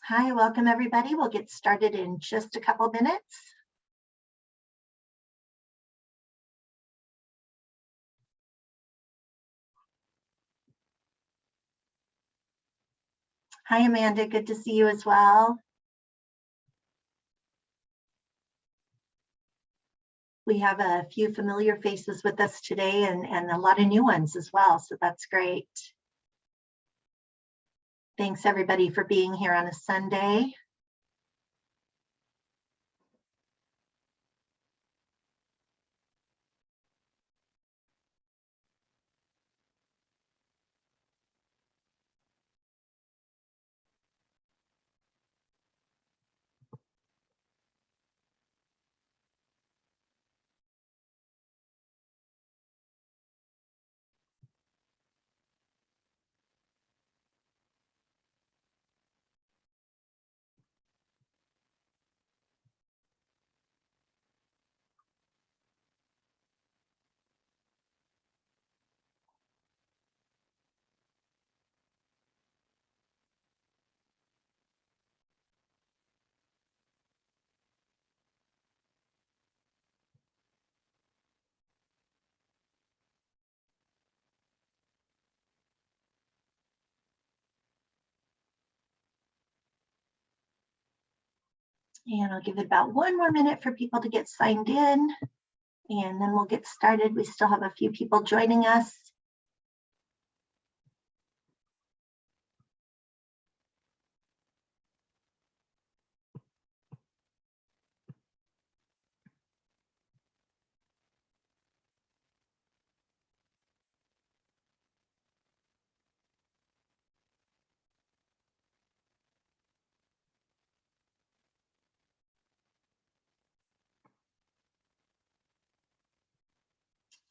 Hi, welcome everybody. We'll get started in just a couple minutes. Hi, Amanda. Good to see you as well. We have a few familiar faces with us today and a lot of new ones as well, so that's great. Thanks everybody for being here on a Sunday. And I'll give it about one more minute for people to get signed in, and then we'll get started. We still have a few people joining us.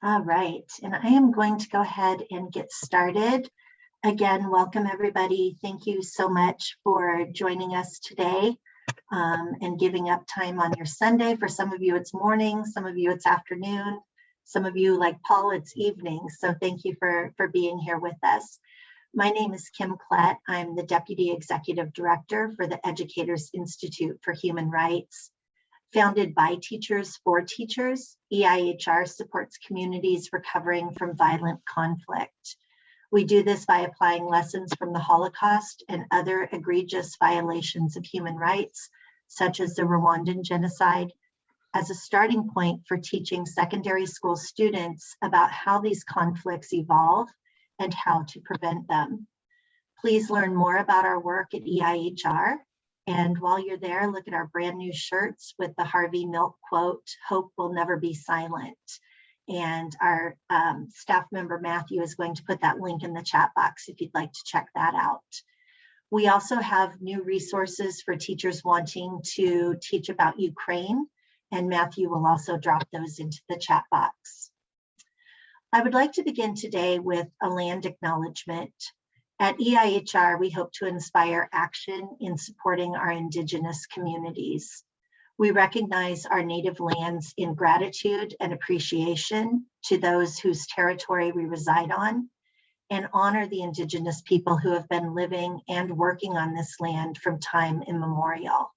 All right, and I am going to go ahead and get started. Again, welcome everybody. Thank you so much for joining us today and giving up time on your Sunday. For some of you, it's morning, some of you, it's afternoon, some of you, like Paul, it's evening. So thank you for being here with us. My name is Kim Klett. I'm the Deputy Executive Director for the Educators Institute for Human Rights. Founded by teachers for teachers, EIHR supports communities recovering from violent conflict. We do this by applying lessons from the Holocaust and other egregious violations of human rights, such as the Rwandan genocide, as a starting point for teaching secondary school students about how these conflicts evolve and how to prevent them. Please learn more about our work at EIHR. And while you're there, look at our brand new shirts with the Harvey Milk quote, "Hope will never be silent." And our staff member, Matthew, is going to put that link in the chat box if you'd like to check that out. We also have new resources for teachers wanting to teach about Ukraine, and Matthew will also drop those into the chat box. I would like to begin today with a land acknowledgement. At EIHR, we hope to inspire action in supporting our Indigenous communities. We recognize our native lands in gratitude and appreciation to those whose territory we reside on, and honor the Indigenous people who have been living and working on this land from time immemorial.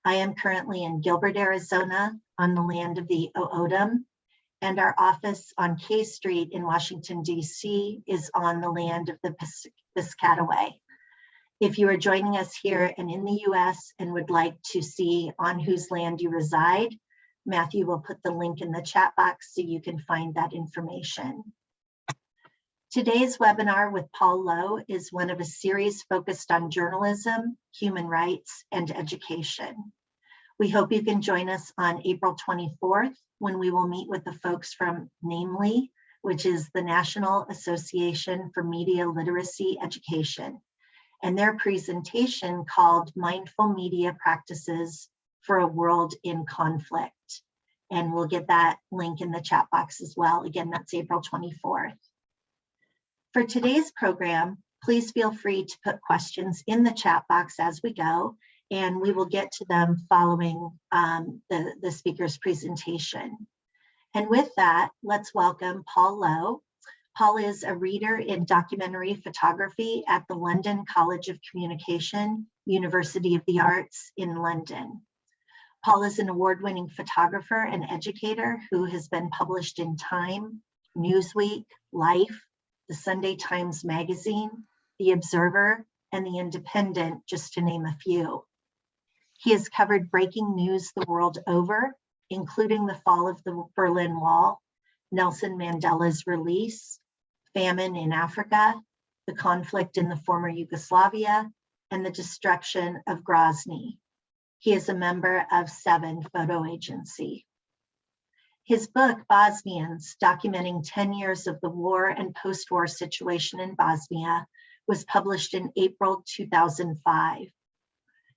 I am currently in Gilbert, Arizona, on the land of the O'odham, and our office on K Street in Washington, D.C. is on the land of the Piscataway. If you are joining us here and in the US and would like to see on whose land you reside, Matthew will put the link in the chat box so you can find that information. Today's webinar with Paul Lowe is one of a series focused on journalism, human rights, and education. We hope you can join us on April 24th, when we will meet with the folks from NAMely, which is the National Association for Media Literacy Education, and their presentation called Mindful Media Practices for a World in Conflict. And we'll get that link in the chat box as well. Again, that's April 24th. For today's program, please feel free to put questions in the chat box as we go, and we will get to them following the speaker's presentation. And with that, let's welcome Paul Lowe. Paul is a reader in documentary photography at the London College of Communication, University of the Arts in London. Paul is an award-winning photographer and educator who has been published in Time, Newsweek, Life, the Sunday Times Magazine, The Observer, and The Independent, just to name a few. He has covered breaking news the world over, including the fall of the Berlin Wall, Nelson Mandela's release, famine in Africa, the conflict in the former Yugoslavia, and the destruction of Grozny. He is a member of 7 Photo Agency. His book, Bosnians, documenting 10 years of the war and post-war situation in Bosnia, was published in April 2005.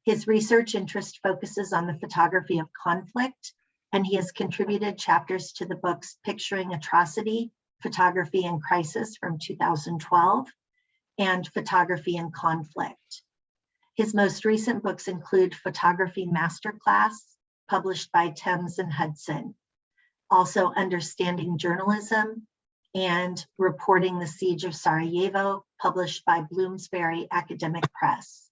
His research interest focuses on the photography of conflict, and he has contributed chapters to the books Picturing Atrocity, Photography and Crisis from 2012, and Photography and Conflict. His most recent books include Photography Masterclass, published by Thames and Hudson, also Understanding Journalism, and Reporting the Siege of Sarajevo, published by Bloomsbury Academic Press.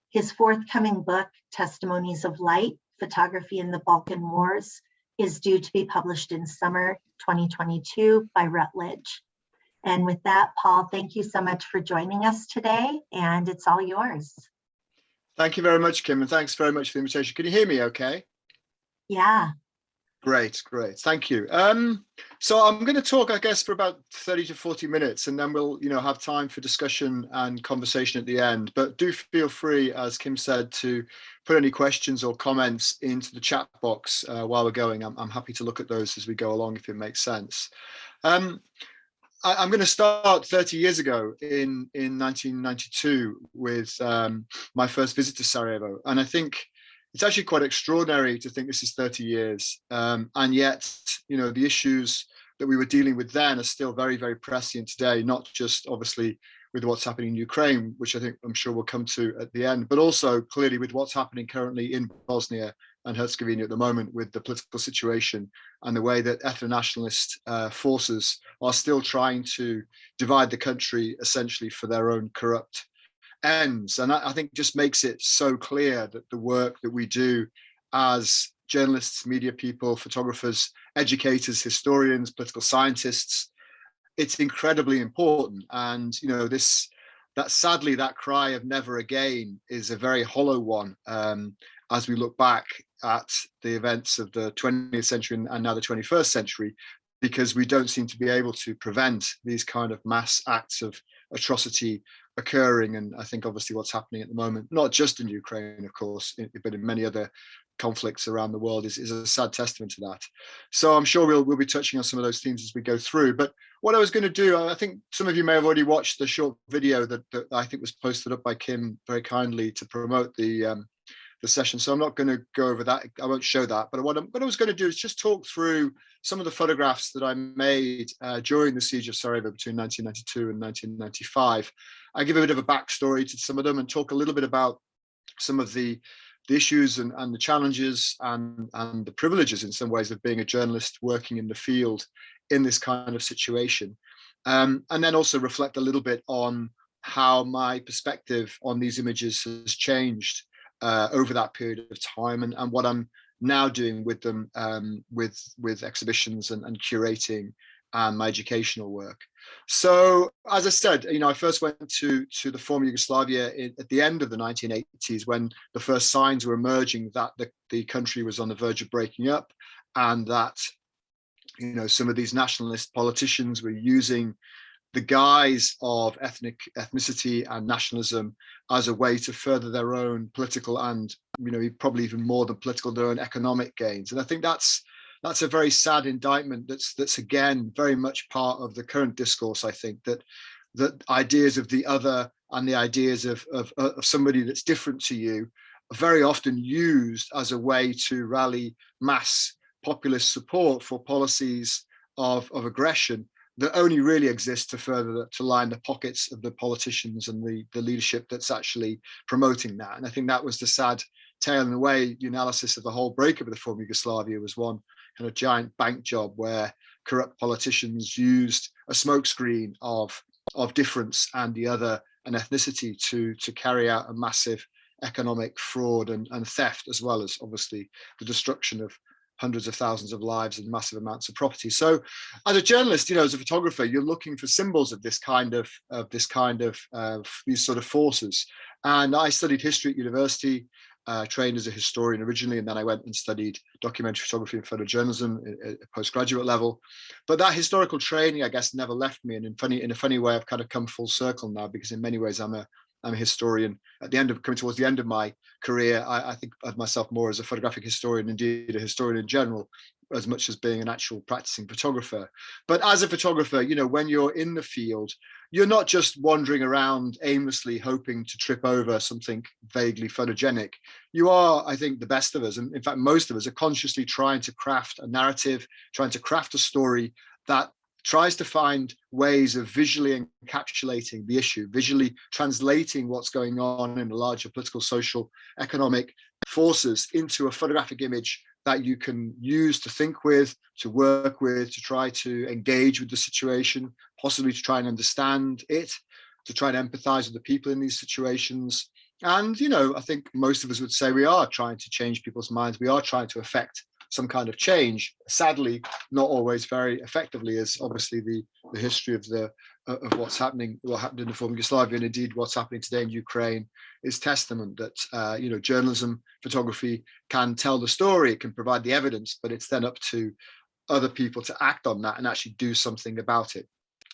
His forthcoming book, Testimonies of Light, Photography in the Balkan Wars, is due to be published in summer 2022 by Routledge. And with that, Paul, thank you so much for joining us today, and it's all yours. Thank you very much, Kim, and thanks very much for the invitation. Can you hear me okay? Yeah. Great. Thank you. So I'm going to talk, I guess, for about 30 to 40 minutes, and then we'll, have time for discussion and conversation at the end. But do feel free, as Kim said, to put any questions or comments into the chat box while we're going. I'm happy to look at those as we go along, if it makes sense. I'm going to start 30 years ago in 1992 with my first visit to Sarajevo. And I think it's actually quite extraordinary to think this is 30 years. And yet, the issues that we were dealing with then are still very, very prescient today, not just obviously with what's happening in Ukraine, which I'm sure we'll come to at the end, but also clearly with what's happening currently in Bosnia and Herzegovina at the moment with the political situation and the way that ethno-nationalist forces are still trying to divide the country essentially for their own corrupt ends. And I think just makes it so clear that the work that we do as journalists, media people, photographers, educators, historians, political scientists, it's incredibly important. And sadly that cry of never again is a very hollow one as we look back at the events of the 20th century and now the 21st century, because we don't seem to be able to prevent these kind of mass acts of atrocity occurring. And I think obviously what's happening at the moment, not just in Ukraine, of course, but in many other conflicts around the world is a sad testament to that. So I'm sure we'll be touching on some of those themes as we go through. But what I was going to do, I think some of you may have already watched the short video that I think was posted up by Kim very kindly to promote the session. So I'm not going to go over that. I won't show that. But what I was going to do is just talk through some of the photographs that I made during the siege of Sarajevo between 1992 and 1995. I give a bit of a backstory to some of them and talk a little bit about some of the issues and the challenges and the privileges in some ways of being a journalist working in the field in this kind of situation. And then also reflect a little bit on how my perspective on these images has changed over that period of time and what I'm now doing with them with exhibitions and curating and my educational work. So as I said, I first went to the former Yugoslavia at the end of the 1980s when the first signs were emerging that the country was on the verge of breaking up and that some of these nationalist politicians were using the guise of ethnicity and nationalism as a way to further their own political and, probably even more than political, their own economic gains. And I think that's a very sad indictment that's again very much part of the current discourse. I think that ideas of the other and the ideas of somebody that's different to you are very often used as a way to rally mass populist support for policies of aggression that only really exist to line the pockets of the politicians and the leadership that's actually promoting that. And I think that was the sad tale in a way. The analysis of the whole breakup of the former Yugoslavia was one kind of giant bank job where corrupt politicians used a smokescreen of difference and the other and ethnicity to carry out a massive economic fraud and theft, as well as obviously the destruction of hundreds of thousands of lives and massive amounts of property. So as a journalist, as a photographer, you're looking for symbols of these sort of forces. And I studied history at university, trained as a historian originally, and then I went and studied documentary photography and photojournalism at postgraduate level. But that historical training, I guess, never left me. And in a funny way, I've kind of come full circle now, because in many ways I'm a historian. Coming towards the end of my career, I think of myself more as a photographic historian, indeed a historian in general, as much as being an actual practicing photographer. But as a photographer, when you're in the field, you're not just wandering around aimlessly hoping to trip over something vaguely photogenic. You are, I think, the best of us, and in fact most of us, are consciously trying to craft a narrative, trying to craft a story that tries to find ways of visually encapsulating the issue, visually translating what's going on in the larger political, social, economic forces into a photographic image that you can use to think with, to work with, to try to engage with the situation, possibly to try and understand it, to try and empathize with the people in these situations. And, I think most of us would say we are trying to change people's minds. We are trying to affect some kind of change, sadly, not always very effectively, as obviously the history of what happened in the former Yugoslavia, and indeed what's happening today in Ukraine, is testament that journalism, photography can tell the story, it can provide the evidence, but it's then up to other people to act on that and actually do something about it.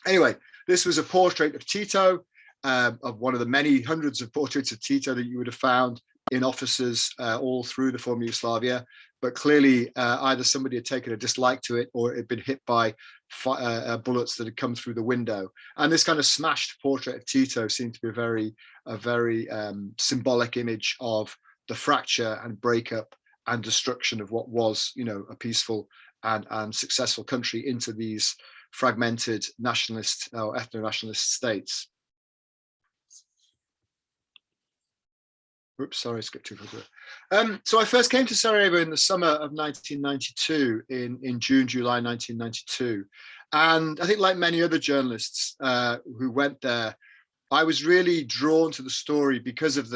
Anyway, this was a portrait of Tito, of one of the many hundreds of portraits of Tito that you would have found in offices all through the former Yugoslavia. But clearly either somebody had taken a dislike to it, or it had been hit by bullets that had come through the window. And this kind of smashed portrait of Tito seemed to be a very symbolic image of the fracture and breakup and destruction of what was, a peaceful and successful country into these fragmented nationalist or ethno-nationalist states. Oops, sorry, I skipped too far. So I first came to Sarajevo in the summer of 1992, in June, July 1992. And I think, like many other journalists who went there, I was really drawn to the story because of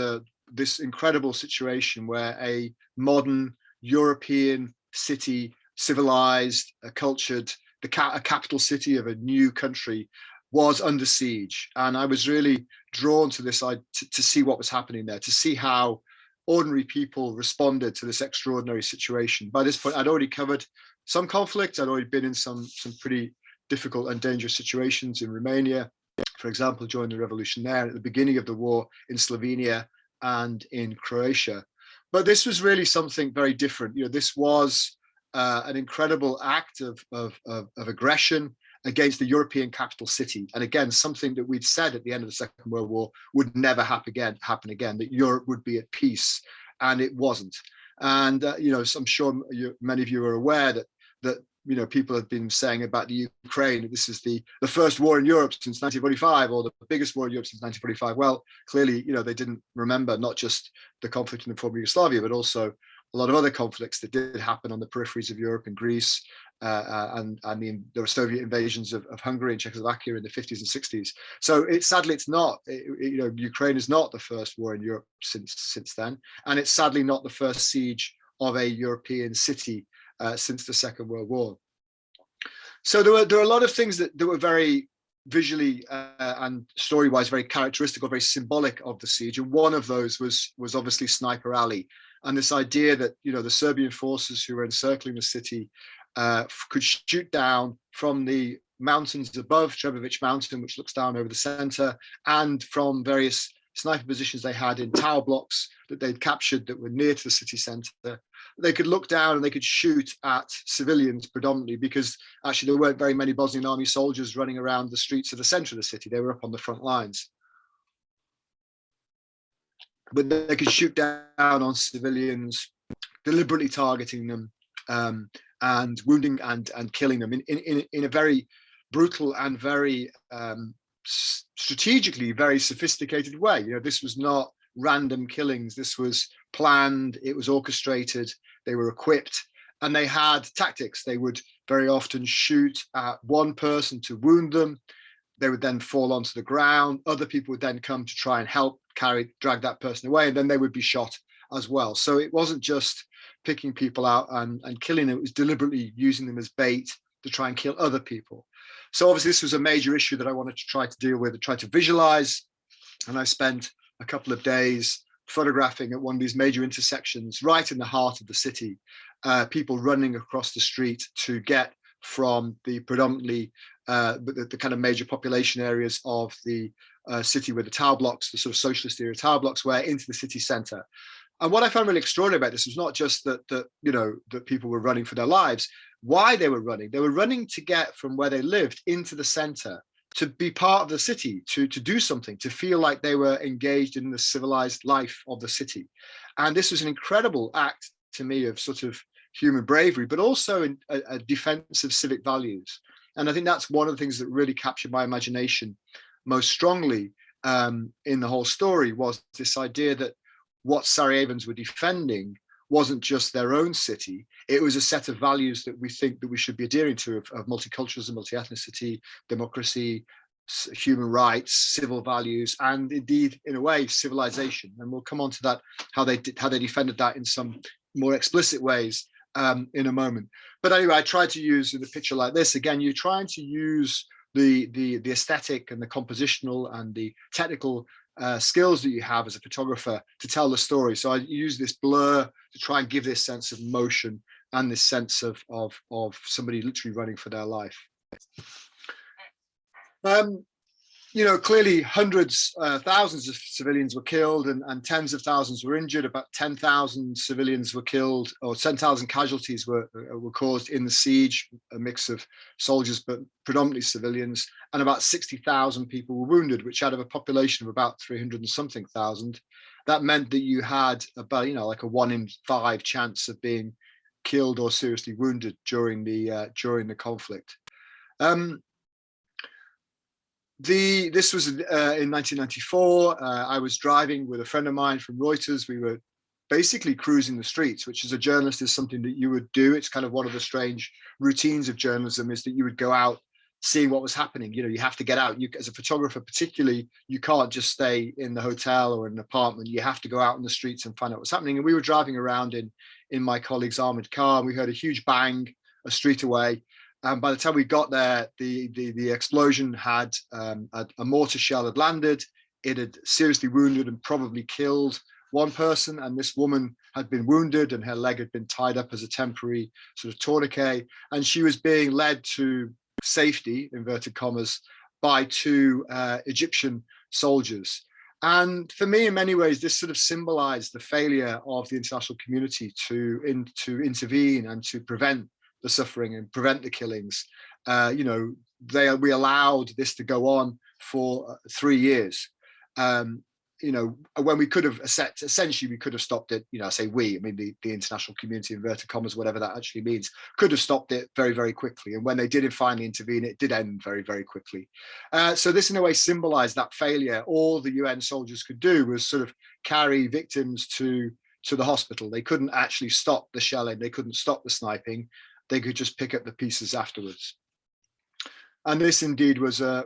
this incredible situation where a modern European city, civilized, cultured, a capital city of a new country, was under siege. And I was really drawn to this to see what was happening there, to see how ordinary people responded to this extraordinary situation. By this point, I'd already covered some conflict. I'd already been in some pretty difficult and dangerous situations in Romania, for example, during the revolution there, at the beginning of the war in Slovenia and in Croatia. But this was really something very different. This was an incredible act of aggression against the European capital city. And again, something that we'd said at the end of the Second World War would never happen again, that Europe would be at peace, and it wasn't. And, so I'm sure many of you are aware that people have been saying about the Ukraine, this is the first war in Europe since 1945, or the biggest war in Europe since 1945. Well, clearly, they didn't remember not just the conflict in the former Yugoslavia, but also a lot of other conflicts that did happen on the peripheries of Europe and Greece. And I mean, there were Soviet invasions of Hungary and Czechoslovakia in the 50s and 60s. So sadly, it's not, Ukraine is not the first war in Europe since then. And it's sadly not the first siege of a European city since the Second World War. So there were a lot of things that were very visually and story-wise very characteristic or very symbolic of the siege. And one of those was obviously Sniper Alley, and this idea that the Serbian forces who were encircling the city could shoot down from the mountains above Trebević Mountain, which looks down over the center, and from various sniper positions they had in tower blocks that they'd captured that were near to the city center. They could look down and they could shoot at civilians predominantly, because actually there weren't very many Bosnian army soldiers running around the streets of the center of the city. They were up on the front lines. But they could shoot down on civilians, deliberately targeting them, and wounding and killing them in a very brutal and very strategically very sophisticated way. This was not random killings. This was planned. It was orchestrated. They were equipped, And they had tactics. They would very often shoot at one person to wound them. They would then fall onto the ground. Other people would then come to try and help drag that person away, and then they would be shot as well. So it wasn't just picking people out and killing them, it was deliberately using them as bait to try and kill other people. So obviously this was a major issue that I wanted to try to deal with and try to visualize. And I spent a couple of days photographing at one of these major intersections right in the heart of the city, people running across the street to get from the predominantly the kind of major population areas of the city with the tower blocks, the sort of socialist era tower blocks, where into the city centre. And what I found really extraordinary about this was not just that people were running for their lives. Why they were running to get from where they lived into the centre, to be part of the city, to do something, to feel like they were engaged in the civilized life of the city. And this was an incredible act to me of sort of human bravery, but also in a defense of civic values. And I think that's one of the things that really captured my imagination most strongly in the whole story, was this idea that what Sarajevans were defending wasn't just their own city. It was a set of values that we think that we should be adhering to, of multiculturalism, multi-ethnicity, democracy, human rights, civil values, and indeed, in a way, civilization. And we'll come on to that, how they defended that in some more explicit ways in a moment. But anyway, I tried to use in a picture like this, again, you're trying to use the aesthetic and the compositional and the technical skills that you have as a photographer to tell the story. So I use this blur to try and give this sense of motion and this sense of somebody literally running for their life. Clearly hundreds, thousands of civilians were killed and tens of thousands were injured. About 10,000 civilians were killed, or 10,000 casualties were caused in the siege, a mix of soldiers, but predominantly civilians. And about 60,000 people were wounded, which out of a population of about 300 and something thousand, that meant that you had about, like a 1 in 5 chance of being killed or seriously wounded during the conflict. This was in 1994. I was driving with a friend of mine from Reuters. We were basically cruising the streets, which as a journalist is something that you would do. It's kind of one of the strange routines of journalism, is that you would go out seeing what was happening. You have to get out. You, as a photographer particularly, you can't just stay in the hotel or in an apartment. You have to go out in the streets and find out what's happening. And we were driving around in my colleague's armored car, and we heard a huge bang a street away. And by the time we got there, the explosion had a mortar shell had landed. It had seriously wounded and probably killed one person. And this woman had been wounded, and her leg had been tied up as a temporary sort of tourniquet. And she was being led to safety, inverted commas, by 2 Egyptian soldiers. And for me, in many ways, this sort of symbolized the failure of the international community to intervene and to prevent the suffering and prevent the killings. We allowed this to go on for 3 years. When we could have essentially we could have stopped it. I say we, I mean the international community, inverted commas, whatever that actually means, could have stopped it very, very quickly. And when they did finally intervene, it did end very, very quickly. So this in a way symbolized that failure. All the UN soldiers could do was sort of carry victims to the hospital. They couldn't actually stop the shelling. They couldn't stop the sniping. They could just pick up the pieces afterwards. And this indeed was a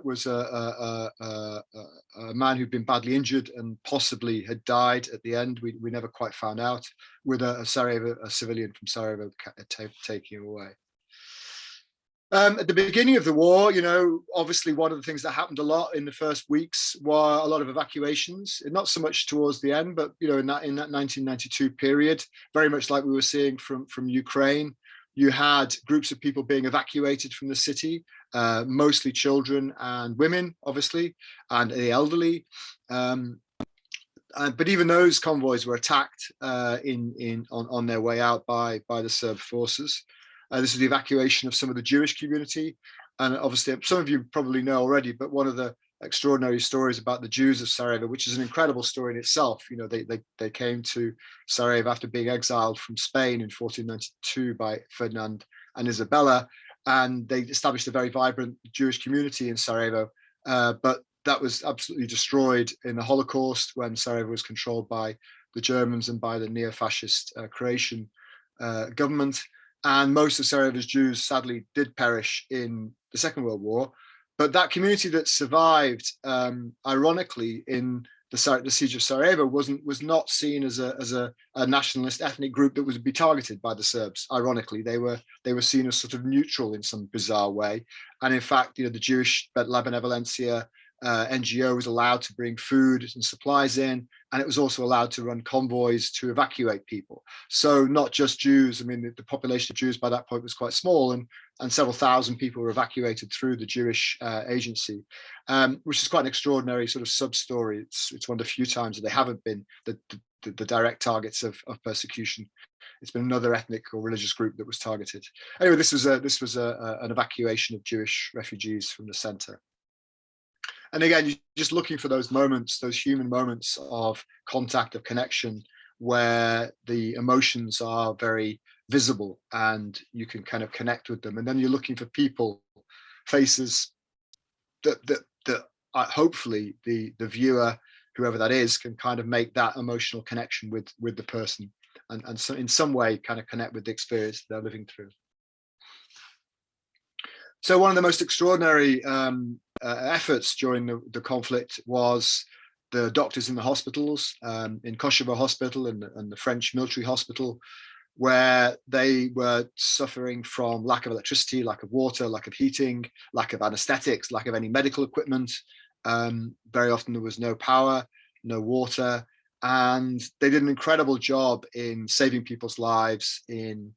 man who'd been badly injured and possibly had died at the end. We never quite found out, with a civilian from Sarajevo taking him away. At the beginning of the war, obviously one of the things that happened a lot in the first weeks were a lot of evacuations. Not so much towards the end, but in that 1992 period, very much like we were seeing from Ukraine. You had groups of people being evacuated from the city, mostly children and women, obviously, and the elderly. But even those convoys were attacked on their way out by the Serb forces. This is the evacuation of some of the Jewish community. And obviously, some of you probably know already, but one of the extraordinary stories about the Jews of Sarajevo, which is an incredible story in itself. They came to Sarajevo after being exiled from Spain in 1492 by Ferdinand and Isabella, and they established a very vibrant Jewish community in Sarajevo. But that was absolutely destroyed in the Holocaust, when Sarajevo was controlled by the Germans and by the neo-fascist Croatian government. And most of Sarajevo's Jews sadly did perish in the Second World War. But that community that survived, ironically, in the siege of Sarajevo was not seen as a nationalist ethnic group that would be targeted by the Serbs. Ironically, they were seen as sort of neutral in some bizarre way. And in fact, the Jewish La Benevolencia NGO was allowed to bring food and supplies in, and it was also allowed to run convoys to evacuate people. So not just Jews. I mean, the population of Jews by that point was quite small, and several thousand people were evacuated through the Jewish agency, which is quite an extraordinary sort of sub-story. It's one of the few times that they haven't been the direct targets of persecution. It's been another ethnic or religious group that was targeted. Anyway, this was an evacuation of Jewish refugees from the center. And again, you're just looking for those moments, those human moments of contact, of connection, where the emotions are very visible and you can kind of connect with them. And then you're looking for people, faces that hopefully the viewer, whoever that is, can kind of make that emotional connection with the person, and so in some way kind of connect with the experience they're living through. So one of the most extraordinary efforts during the conflict was the doctors in the hospitals, in Kosovo Hospital and the French military hospital, where they were suffering from lack of electricity, lack of water, lack of heating, lack of anesthetics, lack of any medical equipment. Very often there was no power, no water, and they did an incredible job in saving people's lives, in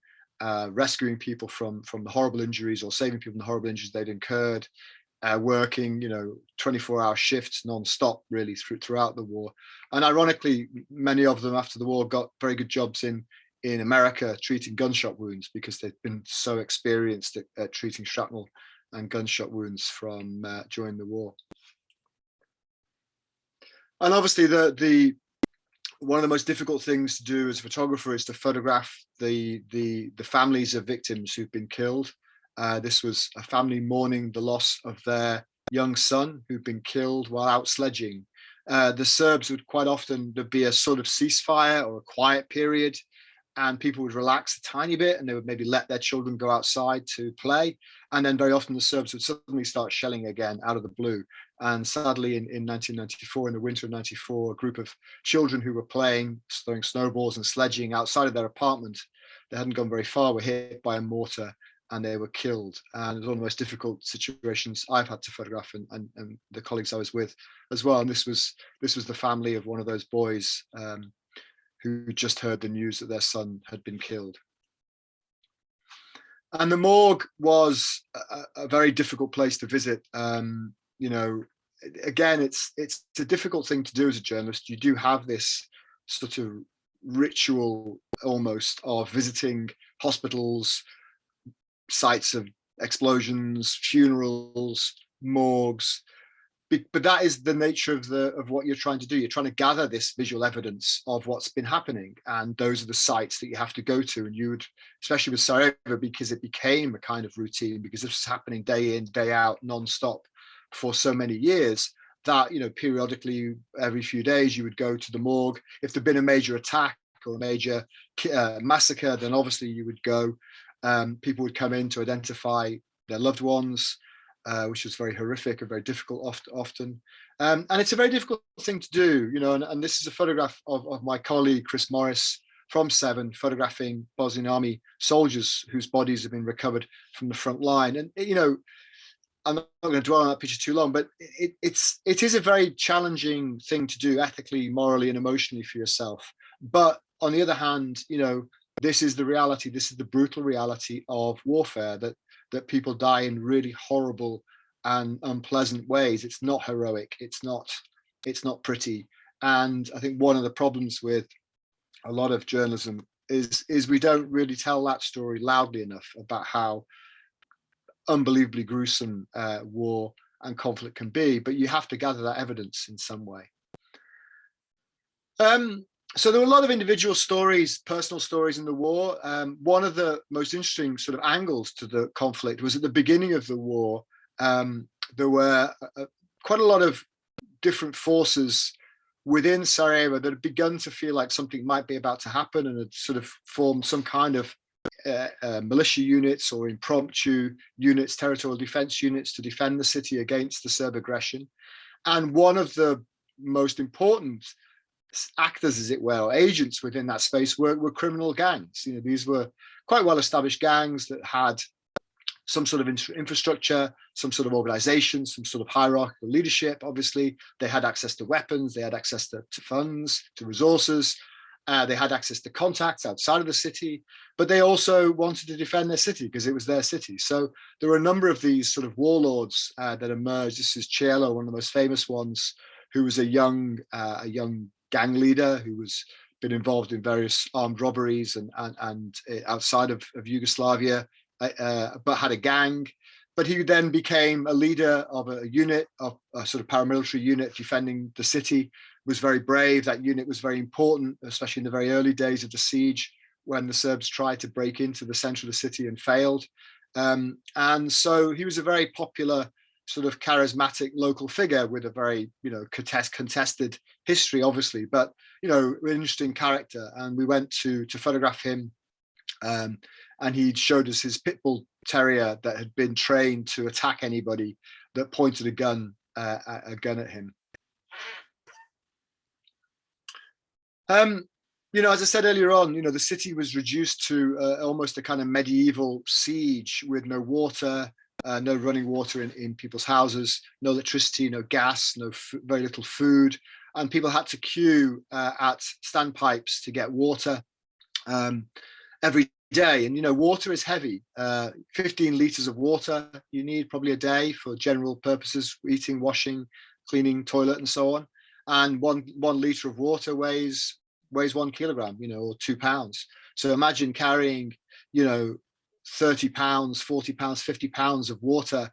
rescuing people from the horrible injuries, or saving people from the horrible injuries they'd incurred, working 24-hour shifts non-stop really throughout the war. And ironically, many of them after the war got very good jobs in America treating gunshot wounds, because they've been so experienced at treating shrapnel and gunshot wounds from during the war. And obviously one of the most difficult things to do as a photographer is to photograph the families of victims who've been killed. This was a family mourning the loss of their young son who'd been killed while out sledging. The Serbs would quite often, there'd be a sort of ceasefire or a quiet period, and people would relax a tiny bit, and they would maybe let their children go outside to play. And then very often the Serbs would suddenly start shelling again out of the blue. And sadly, in 1994, in the winter of 94, a group of children who were playing, throwing snowballs and sledging outside of their apartment, they hadn't gone very far, were hit by a mortar and they were killed. And it was one of the most difficult situations I've had to photograph, and the colleagues I was with as well. And this was the family of one of those boys who just heard the news that their son had been killed. And the morgue was a very difficult place to visit. Again, it's a difficult thing to do as a journalist. You do have this sort of ritual almost of visiting hospitals, sites of explosions, funerals, morgues. But that is the nature of what you're trying to do. You're trying to gather this visual evidence of what's been happening, and those are the sites that you have to go to. And you would, especially with Sarajevo, because it became a kind of routine, because this was happening day in, day out, non-stop for so many years, that periodically, every few days, you would go to the morgue. If there'd been a major attack or a major massacre, then obviously you would go. People would come in to identify their loved ones, which was very horrific and very difficult often. And it's a very difficult thing to do, and this is a photograph of my colleague, Chris Morris, from Seven, photographing Bosnian Army soldiers whose bodies have been recovered from the front line. And, I'm not going to dwell on that picture too long, but it is a very challenging thing to do ethically, morally, and emotionally for yourself. But on the other hand, this is the reality. This is the brutal reality of warfare, that people die in really horrible and unpleasant ways. It's not heroic. It's not pretty. And I think one of the problems with a lot of journalism is we don't really tell that story loudly enough about how unbelievably gruesome war and conflict can be. But you have to gather that evidence in some way. So there were a lot of individual stories, personal stories in the war. One of the most interesting sort of angles to the conflict was at the beginning of the war. There were quite a lot of different forces within Sarajevo that had begun to feel like something might be about to happen, and had sort of formed some kind of militia units or impromptu units, territorial defense units, to defend the city against the Serb aggression. And one of the most important actors, as it were, or agents within that space were criminal gangs. These were quite well-established gangs that had some sort of infrastructure, some sort of organization, some sort of hierarchical leadership. Obviously, they had access to weapons, they had access to funds, to resources, they had access to contacts outside of the city, but they also wanted to defend their city because it was their city. So there were a number of these sort of warlords that emerged. This is Cielo, one of the most famous ones, who was a young gang leader who was been involved in various armed robberies and outside of Yugoslavia, but had a gang. But he then became a leader of a unit, of a sort of paramilitary unit defending the city, was very brave. That unit was very important, especially in the very early days of the siege, when the Serbs tried to break into the center of the city and failed. And so he was a very popular, sort of charismatic local figure with a very, contested history, obviously, but, an interesting character. And we went to photograph him. And he showed us his pit bull terrier that had been trained to attack anybody that pointed a gun at him. As I said earlier on, the city was reduced to almost a kind of medieval siege with no water, no running water in people's houses, no electricity, no gas, very little food, and people had to queue at standpipes to get water every day. And water is heavy. 15 liters of water you need probably a day for general purposes, eating, washing, cleaning, toilet, and so on. And one liter of water weighs 1 kilogram, or 2 pounds. So imagine carrying 30 pounds, 40 pounds, 50 pounds of water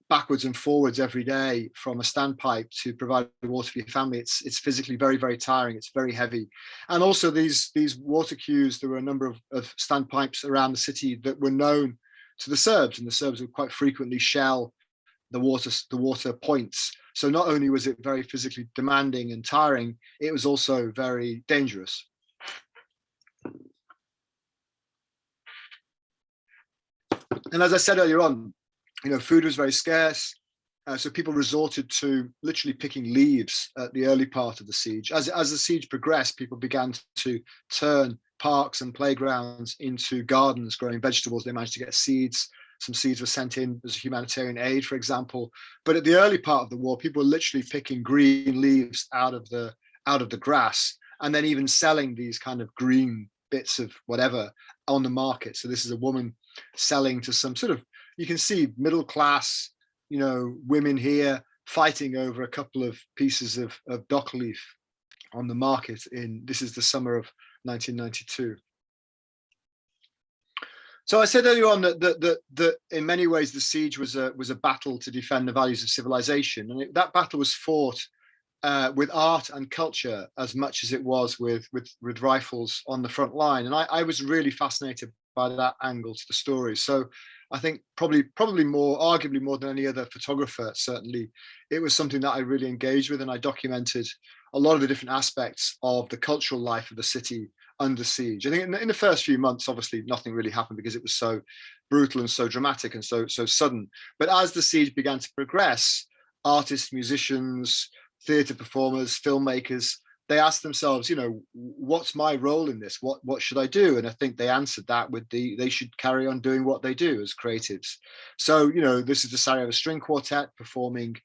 backwards and forwards every day from a standpipe to provide water for your family. It's physically very, very tiring. It's very heavy. And also these water queues, there were a number of standpipes around the city that were known to the Serbs, and the Serbs would quite frequently shell the water points. So not only was it very physically demanding and tiring, it was also very dangerous. And as I said earlier on, food was very scarce. So people resorted to literally picking leaves at the early part of the siege. As the siege progressed, people began to turn parks and playgrounds into gardens growing vegetables. They managed to get seeds. Some seeds were sent in as humanitarian aid, for example. But at the early part of the war, people were literally picking green leaves out of the grass, and then even selling these kind of green bits of whatever on the market. So this is a woman selling to some sort of, you can see middle class, women here fighting over a couple of pieces of dock leaf on the market. This is the summer of 1992. So I said earlier on that in many ways the siege was a battle to defend the values of civilization, and that battle was fought with art and culture as much as it was with rifles on the front line. And I was really fascinated by that angle to the story. So I think probably more, arguably more than any other photographer, certainly, it was something that I really engaged with, and I documented a lot of the different aspects of the cultural life of the city under siege. I think in the first few months, obviously, nothing really happened because it was so brutal and so dramatic and so sudden. But as the siege began to progress, artists, musicians, theatre performers, filmmakers, they asked themselves, what's my role in this? What should I do? And I think they answered that with they should carry on doing what they do as creatives. So, this is the Sarajevo String Quartet performing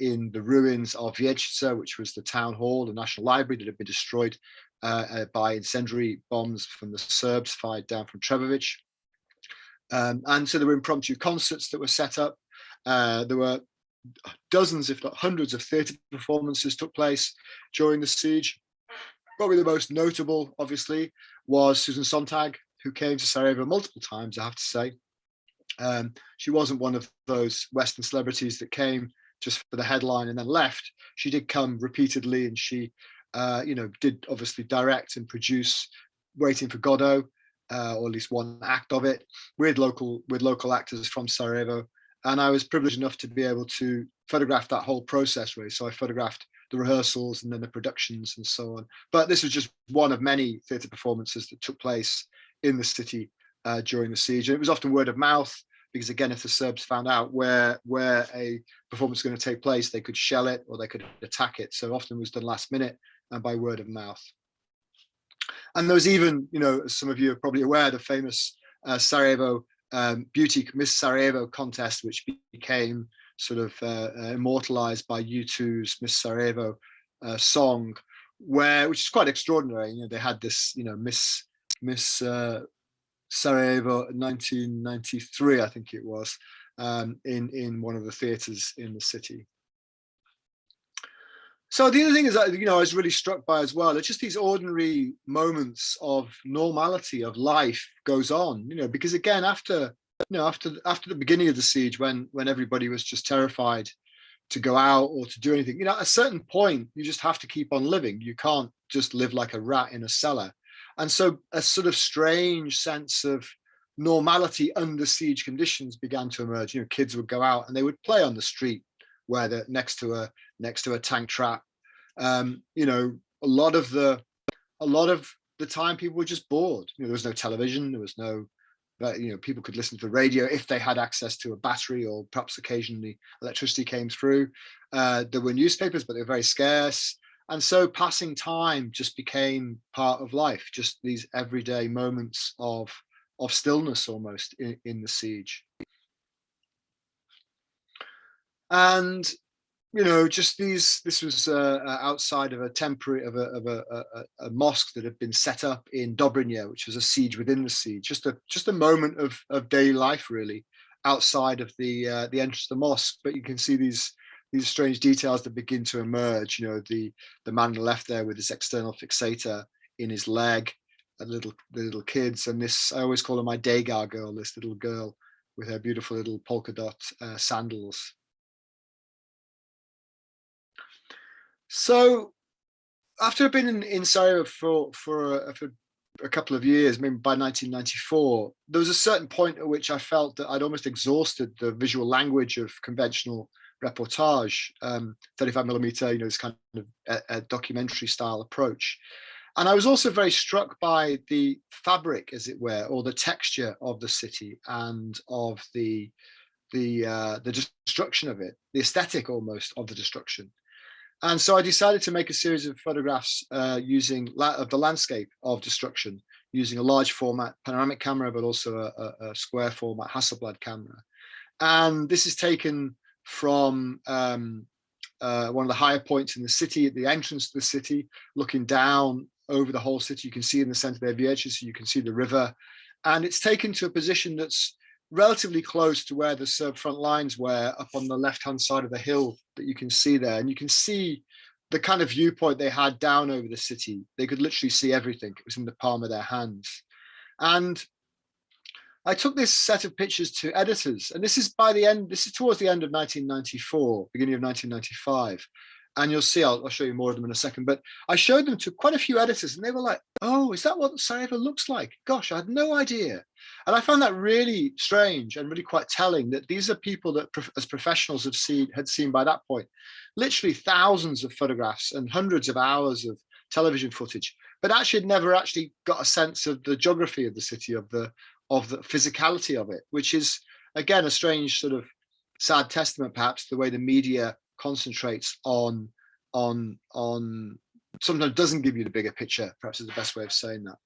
in the ruins of Vječica, which was the town hall, the National Library that had been destroyed by incendiary bombs from the Serbs fired down from Trevovic. And so there were impromptu concerts that were set up. There were dozens, if not hundreds, of theatre performances took place during the siege. Probably the most notable, obviously, was Susan Sontag, who came to Sarajevo multiple times, I have to say. She wasn't one of those Western celebrities that came just for the headline and then left. She did come repeatedly, and she, did obviously direct and produce Waiting for Godot, or at least one act of it, with local actors from Sarajevo. And I was privileged enough to be able to photograph that whole process, really. So I photographed the rehearsals and then the productions and so on. But this was just one of many theatre performances that took place in the city during the siege. And it was often word of mouth, because again, if the Serbs found out where a performance was going to take place, they could shell it or they could attack it. So often it was done last minute and by word of mouth. And there was even, as some of you are probably aware, the famous Sarajevo Beauty Miss Sarajevo contest, which became sort of immortalized by U2's Miss Sarajevo song, which is quite extraordinary. They had this, Miss Sarajevo 1993, I think it was, in one of the theaters in the city. So the other thing is that, I was really struck by as well, it's just these ordinary moments of normality of life goes on, because again, after the beginning of the siege, when everybody was just terrified to go out or to do anything, at a certain point, you just have to keep on living. You can't just live like a rat in a cellar. And so a sort of strange sense of normality under siege conditions began to emerge. Kids would go out and they would play on the street where they're next to a tank trap. A lot of the time people were just bored. There was no television, there was no, people could listen to the radio if they had access to a battery, or perhaps occasionally electricity came through. There were newspapers, but they were very scarce. And so passing time just became part of life, just these everyday moments of stillness almost in the siege. And just this was outside of a temporary a mosque that had been set up in Dobrinje, which was a siege within the siege. Just a moment of daily life, really, outside of the entrance of the mosque. But you can see these strange details that begin to emerge. The man on the left there with his external fixator in his leg, the little kids, and this, I always call her my Degar girl, this little girl with her beautiful little polka dot sandals. So after I've been in Sarajevo for a couple of years, maybe by 1994, there was a certain point at which I felt that I'd almost exhausted the visual language of conventional reportage, 35mm, this kind of a documentary style approach. And I was also very struck by the fabric, as it were, or the texture of the city and of the destruction of it, the aesthetic almost of the destruction. And so I decided to make a series of photographs using the landscape of destruction, using a large format panoramic camera, but also a square format Hasselblad camera. And this is taken from one of the higher points in the city, at the entrance to the city, looking down over the whole city. You can see in the center there, Evacuations, so you can see the river. And it's taken to a position that's relatively close to where the Serb front lines were, up on the left-hand side of the hill that you can see there. And you can see the kind of viewpoint they had down over the city. They could literally see everything. It was in the palm of their hands. And I took this set of pictures to editors, and this is towards the end of 1994, beginning of 1995. And you'll see, I'll show you more of them in a second, but I showed them to quite a few editors and they were like, oh, is that what Sarajevo looks like? Gosh, I had no idea. And I found that really strange and really quite telling, that these are people that as professionals had seen by that point, literally thousands of photographs and hundreds of hours of television footage, but actually had never actually got a sense of the geography of the city, of the physicality of it, which is, again, a strange sort of sad testament, perhaps, to the way the media concentrates on sometimes doesn't give you the bigger picture, perhaps is the best way of saying that.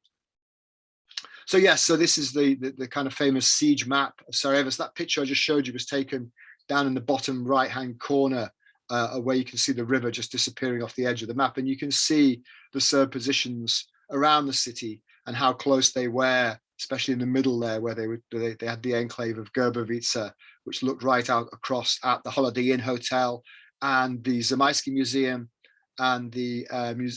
So yes, so this is the kind of famous siege map of Sarajevo. So that picture I just showed you was taken down in the bottom right hand corner, where you can see the river just disappearing off the edge of the map, and you can see the Serb positions around the city and how close they were, especially in the middle there, where they had the enclave of Grbavica, which looked right out across at the Holiday Inn Hotel and the Zemaljski Museum and the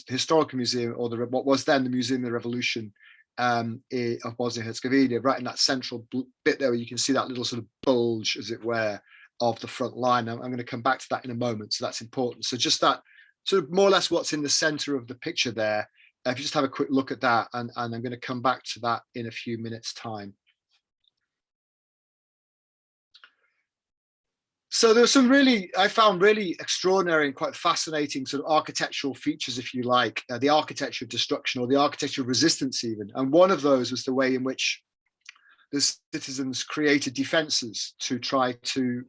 Historical Museum, or what was then the Museum of the Revolution of Bosnia-Herzegovina, right in that central bit there, where you can see that little sort of bulge, as it were, of the front line. I'm going to come back to that in a moment, so that's important. So just that sort of more or less what's in the center of the picture there. If you just have a quick look at that, and I'm going to come back to that in a few minutes' time. So there were some I found really extraordinary and quite fascinating sort of architectural features, if you like, the architecture of destruction, or the architecture of resistance even. And one of those was the way in which the citizens created defenses to try to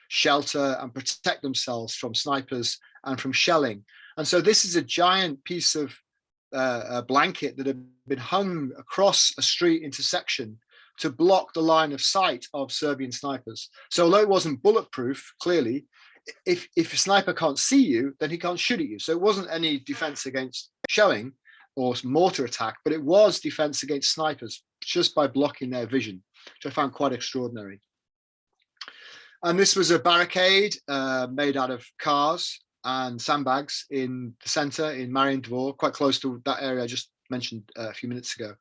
shelter and protect themselves from snipers and from shelling. And so this is a giant piece of a blanket that had been hung across a street intersection to block the line of sight of Serbian snipers. So although it wasn't bulletproof, clearly, if a sniper can't see you, then he can't shoot at you. So it wasn't any defense against shelling or mortar attack, but it was defense against snipers just by blocking their vision, which I found quite extraordinary. And this was a barricade made out of cars and sandbags in the center in Marian Dvor, quite close to that area I just mentioned a few minutes ago.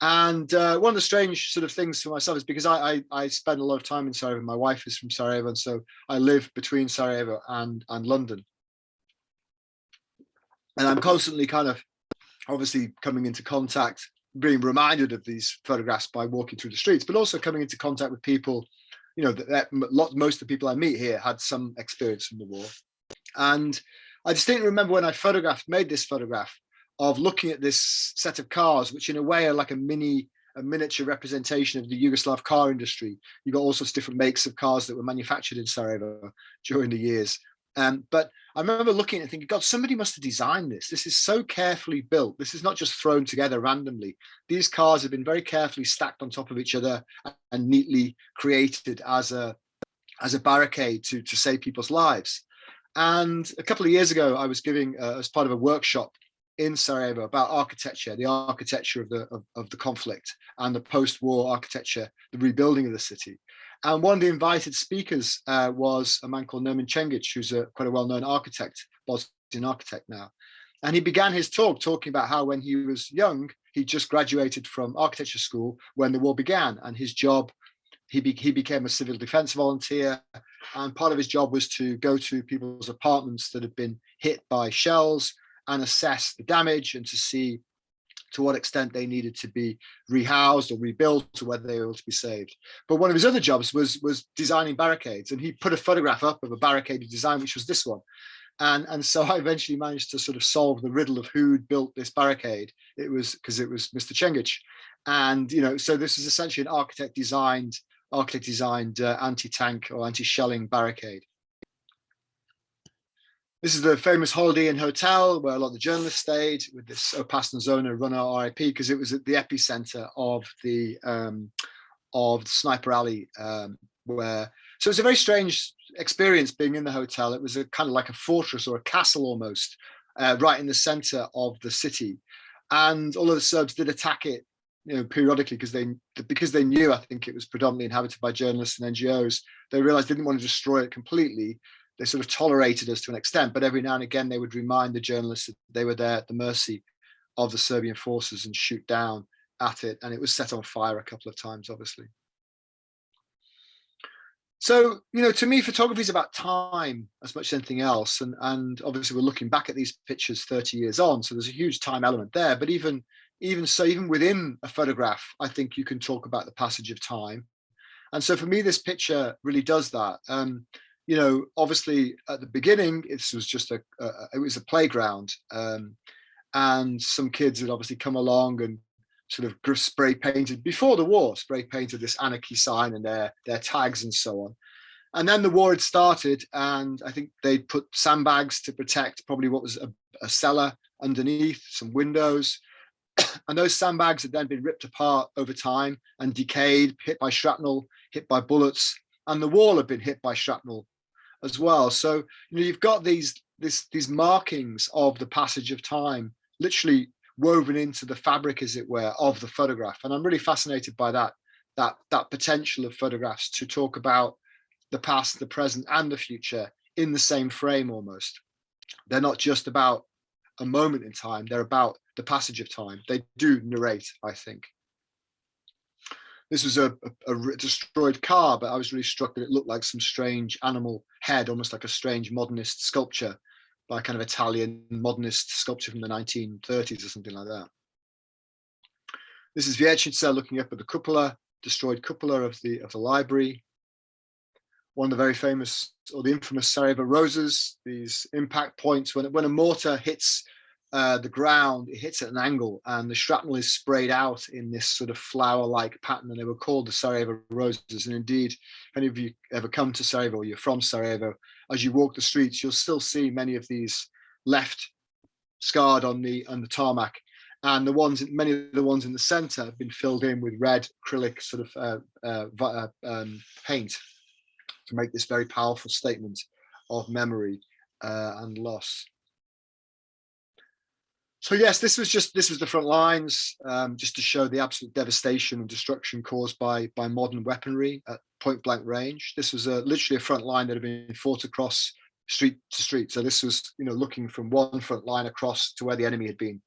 And one of the strange sort of things for myself is because I spend a lot of time in Sarajevo. My wife is from Sarajevo, and so I live between Sarajevo and London. And I'm constantly kind of obviously coming into contact, being reminded of these photographs by walking through the streets, but also coming into contact with people, you know, most of the people I meet here had some experience from the war. And I distinctly remember when I made this photograph of looking at this set of cars, which in a way are like a miniature representation of the Yugoslav car industry. You've got all sorts of different makes of cars that were manufactured in Sarajevo during the years. But I remember looking and thinking, God, somebody must have designed this. This is so carefully built. This is not just thrown together randomly. These cars have been very carefully stacked on top of each other and neatly created as a barricade to save people's lives. And a couple of years ago, I was giving, as part of a workshop in Sarajevo about architecture, the architecture of the conflict and the post-war architecture, the rebuilding of the city. And one of the invited speakers was a man called Nermin Cengic, who's quite a well-known architect, Bosnian architect now. And he began his talk talking about how when he was young, he just graduated from architecture school when the war began. And his job, he became a civil defense volunteer. And part of his job was to go to people's apartments that had been hit by shells and assess the damage and to see to what extent they needed to be rehoused or rebuilt or whether they were able to be saved. But one of his other jobs was designing barricades. And he put a photograph up of a barricaded design, which was this one. And so I eventually managed to sort of solve the riddle of who'd built this barricade. It was Mr. Cengic. And, you know, so this is essentially an architect designed anti-tank or anti-shelling barricade. This is the famous Holiday Inn Hotel where a lot of the journalists stayed with this Opasna's owner, Runner RIP, because it was at the epicenter of the Sniper Alley, so it's a very strange experience being in the hotel. It was a kind of like a fortress or a castle almost, right in the center of the city. And although the Serbs did attack it, you know, periodically because they knew, I think it was predominantly inhabited by journalists and NGOs, they realized they didn't want to destroy it completely. They sort of tolerated us to an extent, but every now and again they would remind the journalists that they were there at the mercy of the Serbian forces and shoot down at it. And it was set on fire a couple of times, obviously. So, you know, to me, photography is about time as much as anything else. And obviously we're looking back at these pictures 30 years on. So there's a huge time element there. But even within a photograph, I think you can talk about the passage of time. And so for me, this picture really does that. You know, obviously at the beginning, it was just it was a playground, and some kids had obviously come along and sort of spray painted before the war, spray painted this anarchy sign and their tags and so on. And then the war had started, and I think they put sandbags to protect probably what was a cellar underneath, some windows. And those sandbags had then been ripped apart over time and decayed, hit by shrapnel, hit by bullets, and the wall had been hit by shrapnel as well. So, you know, you've got these markings of the passage of time literally woven into the fabric, as it were, of the photograph. And I'm really fascinated by that potential of photographs to talk about the past, the present, and the future in the same frame almost. They're not just about a moment in time, they're about the passage of time. They do narrate, I think. This was a destroyed car, but I was really struck that it looked like some strange animal head, almost like a strange modernist sculpture by kind of Italian modernist sculpture from the 1930s or something like that. This is Evacuations looking up at the cupola, destroyed cupola of the library. One of the very famous or the infamous Sarajevo roses, these impact points when a mortar hits the ground, it hits at an angle, and the shrapnel is sprayed out in this sort of flower-like pattern, and they were called the Sarajevo roses. And indeed, if any of you ever come to Sarajevo, or you're from Sarajevo, as you walk the streets, you'll still see many of these left scarred on the tarmac, and many of the ones in the center have been filled in with red acrylic sort of paint to make this very powerful statement of memory and loss. So yes, this was the front lines, just to show the absolute devastation and destruction caused by modern weaponry at point blank range. This was literally a front line that had been fought across street to street. So this was, looking from one front line across to where the enemy had been.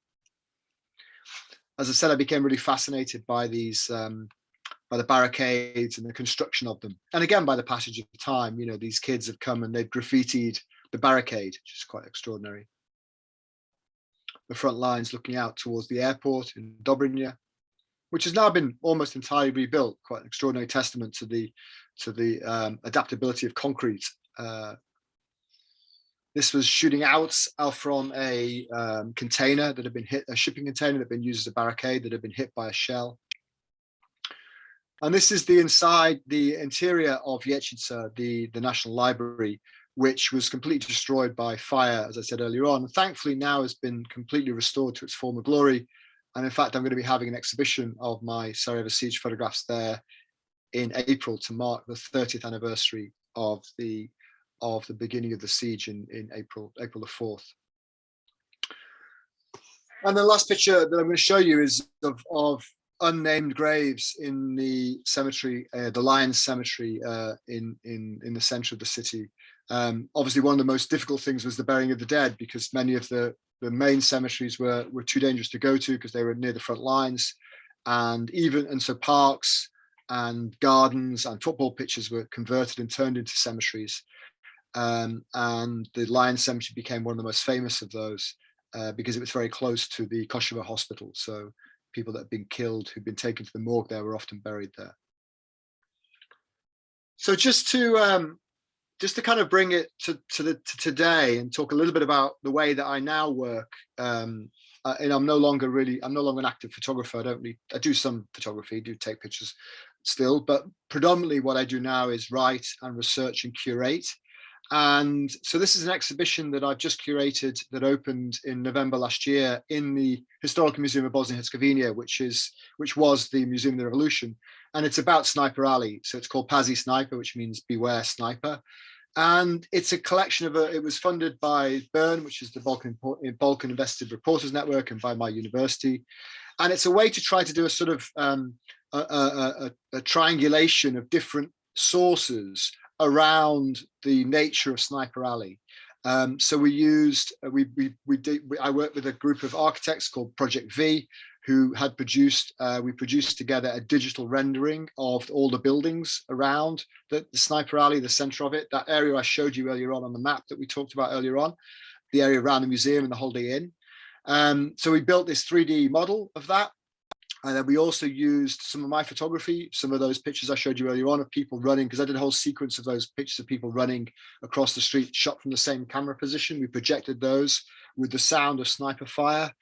As I said, I became really fascinated by these, by the barricades and the construction of them, and again by the passage of time. These kids have come and they've graffitied the barricade, which is quite extraordinary. The front lines looking out towards the airport in Dobrinja, which has now been almost entirely rebuilt. Quite an extraordinary testament to the adaptability of concrete. This was shooting out from a container that had been hit, a shipping container that had been used as a barricade that had been hit by a shell. And this is the interior of Evacuations, the National Library, which was completely destroyed by fire, as I said earlier on. And thankfully now has been completely restored to its former glory. And in fact, I'm going to be having an exhibition of my Sarajevo siege photographs there in April to mark the 30th anniversary of the beginning of the siege in April the 4th. And the last picture that I'm going to show you is of unnamed graves in the cemetery, the Lions Cemetery in the center of the city. Obviously, one of the most difficult things was the burying of the dead, because many of the main cemeteries were too dangerous to go to because they were near the front lines, and so parks and gardens and football pitches were converted and turned into cemeteries. And the Lions Cemetery became one of the most famous of those because it was very close to the Kosovo hospital. So people that had been killed, who'd been taken to the morgue there, were often buried there. So just to kind of bring it to today and talk a little bit about the way that I now work. And I'm no longer an active photographer. I do some photography, do take pictures still, but predominantly what I do now is write and research and curate. And so this is an exhibition that I've just curated that opened in November last year in the Historical Museum of Bosnia and Herzegovina, which was the Museum of the Revolution. And it's about Sniper Alley. So it's called Pazi Sniper, which means beware sniper. And it's a collection of it was funded by BERN, which is the Balkan Invested Reporters Network, and by my university. And it's a way to try to do a sort of a triangulation of different sources around the nature of Sniper Alley. So I worked with a group of architects called Project V, who had we produced together a digital rendering of all the buildings around the Sniper Alley, the center of it, that area I showed you earlier on the map that we talked about earlier on, the area around the museum and the Holiday Inn. So we built this 3D model of that. And then we also used some of my photography, some of those pictures I showed you earlier on of people running, because I did a whole sequence of those pictures of people running across the street, shot from the same camera position. We projected those with the sound of sniper fire.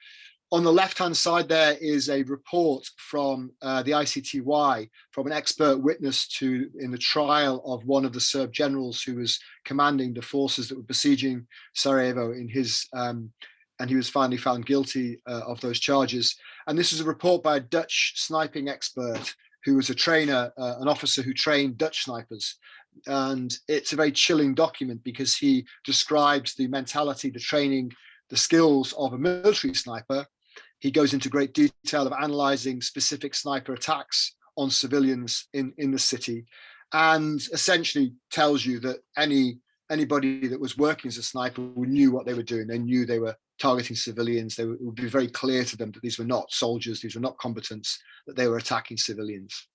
On the left-hand side there is a report from the ICTY, from an expert witness in the trial of one of the Serb generals who was commanding the forces that were besieging Sarajevo and he was finally found guilty of those charges. And this is a report by a Dutch sniping expert who was a trainer, an officer who trained Dutch snipers. And it's a very chilling document because he describes the mentality, the training, the skills of a military sniper. He goes into great detail of analyzing specific sniper attacks on civilians in the city, and essentially tells you that anybody that was working as a sniper knew what they were doing. They knew they were targeting civilians. It would be very clear to them that these were not soldiers, these were not combatants, that they were attacking civilians.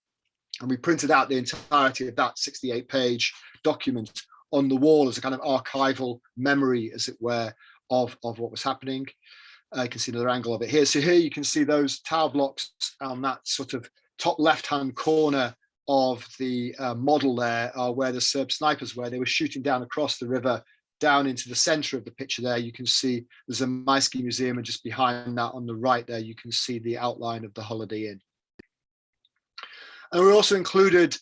And we printed out the entirety of that 68-page document on the wall as a kind of archival memory, as it were, of what was happening. You can see another angle of it here. So here you can see those tower blocks on that sort of top left-hand corner of the model there are where the Serb snipers were. They were shooting down across the river down into the center of the picture there, you can see there's a Maisky Museum, and just behind that on the right there, you can see the outline of the Holiday Inn. And we also included 2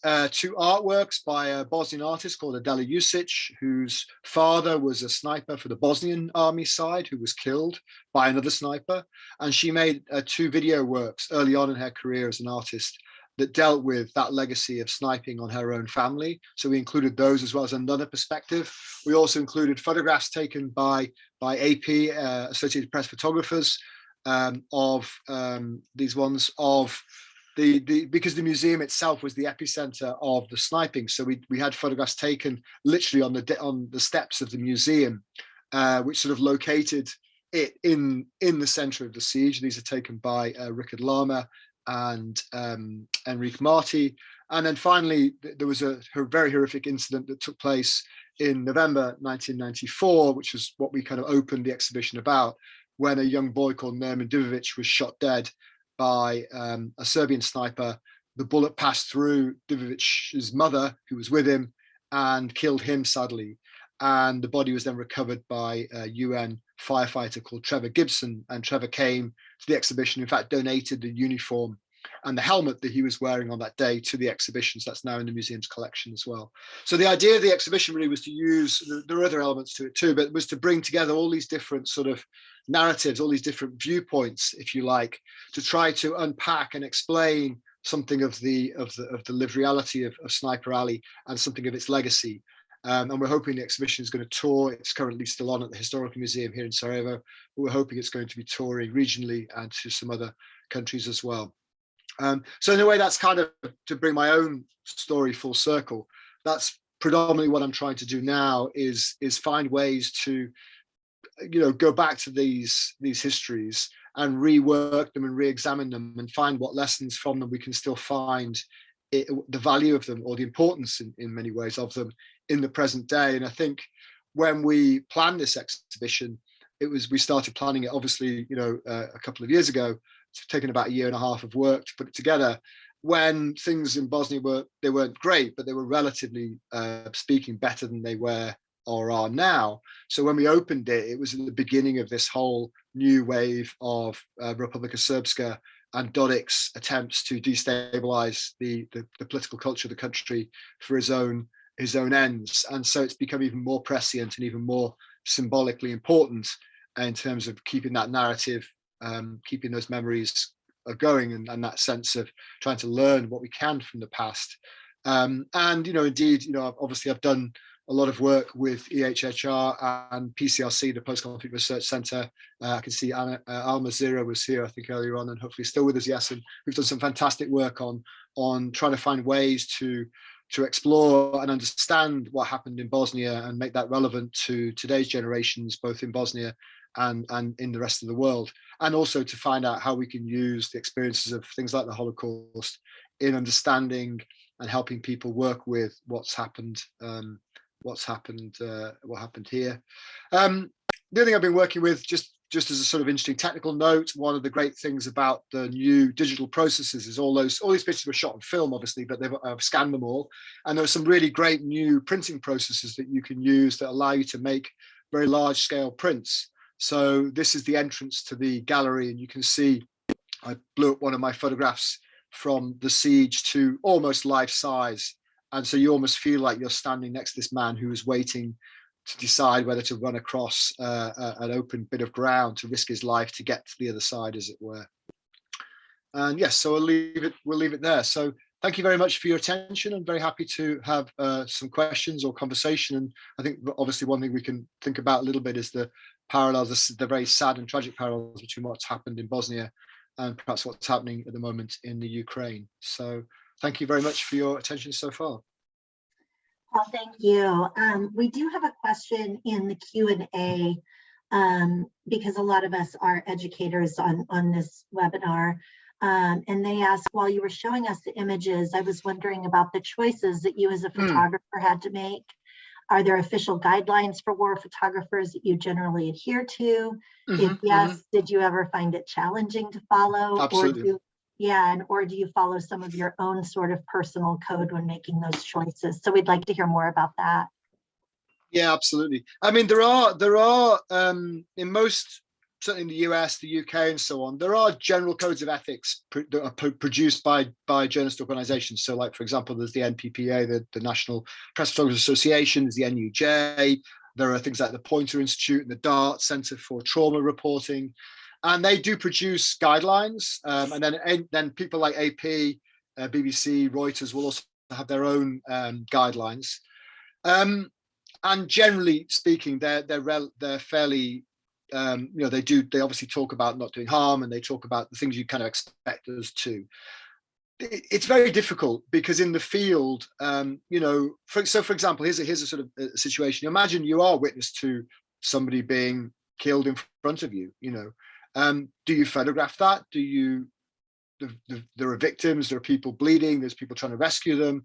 artworks by a Bosnian artist called Adela Jusic, whose father was a sniper for the Bosnian army side, who was killed by another sniper. And she made 2 video works early on in her career as an artist that dealt with that legacy of sniping on her own family. So we included those as well as another perspective. We also included photographs taken by AP, Associated Press photographers, of these ones of because the museum itself was the epicenter of the sniping. So we had photographs taken literally on the steps of the museum, which sort of located it in the center of the siege. These are taken by Richard Lama and Enrique Marti. And then finally, there was a very horrific incident that took place in November 1994, which was what we kind of opened the exhibition about, when a young boy called Nermin Divovic was shot dead by a Serbian sniper. The bullet passed through Divovic's mother, who was with him, and killed him, sadly. And the body was then recovered by a UN firefighter called Trevor Gibson. And Trevor came to the exhibition, in fact, donated the uniform and the helmet that he was wearing on that day to the exhibition. So that's now in the museum's collection as well. So the idea of the exhibition really was to use, there are other elements to it too, but it was to bring together all these different sort of narratives, all these different viewpoints, if you like, to try to unpack and explain something of the lived reality of Sniper Alley and something of its legacy. And we're hoping the exhibition is going to tour. It's currently still on at the Historical Museum here in Sarajevo, but we're hoping it's going to be touring regionally and to some other countries as well. So in a way, that's kind of to bring my own story full circle. That's predominantly what I'm trying to do now, is find ways to, go back to these histories and rework them and re-examine them and find what lessons from them we can still find the value of them, or the importance in many ways of them in the present day. And I think when we planned this exhibition, we started planning it obviously, a couple of years ago. It's taken about 1.5 years of work to put it together, when things in Bosnia weren't great, but they were relatively speaking better than they were or are now. So when we opened it, it was at the beginning of this whole new wave of Republika Srpska and Dodik's attempts to destabilize the political culture of the country for his own ends. And so it's become even more prescient and even more symbolically important in terms of keeping that narrative, keeping those memories going, and that sense of trying to learn what we can from the past. And indeed, obviously I've done a lot of work with EHHR and PCRC, the Post-Conflict Research Centre. I can see Alma Zira was here, I think, earlier on, and hopefully still with us, yes. And we've done some fantastic work on trying to find ways to explore and understand what happened in Bosnia and make that relevant to today's generations, both in Bosnia and in the rest of the world, and also to find out how we can use the experiences of things like the Holocaust in understanding and helping people work with what happened here. The other thing I've been working with, just as a sort of interesting technical note, one of the great things about the new digital processes is all these pictures were shot on film, obviously, but I've scanned them all, and there are some really great new printing processes that you can use that allow you to make very large scale prints. So this is the entrance to the gallery, and you can see I blew up one of my photographs from the siege to almost life size. And so you almost feel like you're standing next to this man who is waiting to decide whether to run across an open bit of ground to risk his life to get to the other side, as it were. And yes, so we'll leave it there. So thank you very much for your attention. I'm very happy to have some questions or conversation. And I think obviously one thing we can think about a little bit is the parallels, the very sad and tragic parallels between what's happened in Bosnia and perhaps what's happening at the moment in the Ukraine. So thank you very much for your attention so far. Well, thank you. We do have a question in the Q&A because a lot of us are educators on this webinar. And they ask, while you were showing us the images, I was wondering about the choices that you as a photographer had to make. Are there official guidelines for war photographers that you generally adhere to? If yes, did you ever find it challenging to follow? Absolutely. Or do you follow some of your own sort of personal code when making those choices? So we'd like to hear more about that. Yeah, absolutely. I mean, there are in most, certainly in the US, the UK, and so on, there are general codes of ethics that are produced by journalist organizations. So, like, for example, there's the NPPA, the National Press Photographers Association, there's the NUJ. There are things like the Poynter Institute and the DART Center for Trauma Reporting, and they do produce guidelines. And then people like AP, BBC, Reuters will also have their own guidelines. And generally speaking, they're fairly, they obviously talk about not doing harm, and they talk about the things you kind of expect us to. It's very difficult because in the field, for example, here's a sort of a situation. Imagine you are witness to somebody being killed in front of you. Do you photograph that? There are victims, there are people bleeding, there's people trying to rescue them.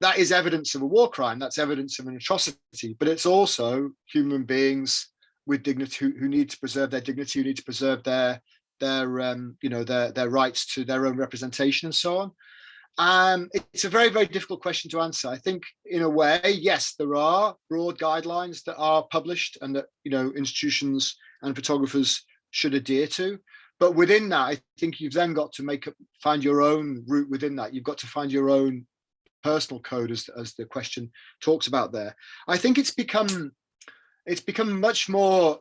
That is evidence of a war crime. That's evidence of an atrocity. But it's also human beings with dignity who need to preserve their dignity, who need to preserve their rights to their own representation and so on. It's a very, very difficult question to answer. I think, in a way, yes, there are broad guidelines that are published and that institutions and photographers should adhere to. But within that, I think you've then got to find your own route within that. You've got to find your own personal code, as the question talks about there. I think it's become much more,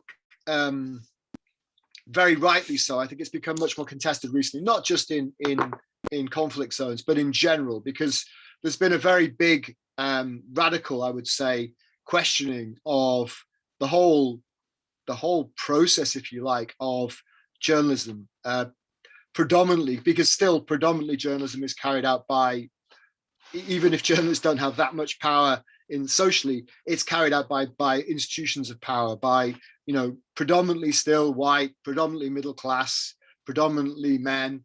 very rightly so. I think it's become much more contested recently, not just in conflict zones, but in general, because there's been a very big, radical, I would say, questioning of the whole process, if you like, of journalism, predominantly journalism is carried out by, even if journalists don't have that much power socially, it's carried out by institutions of power, by predominantly still white, predominantly middle class, predominantly men,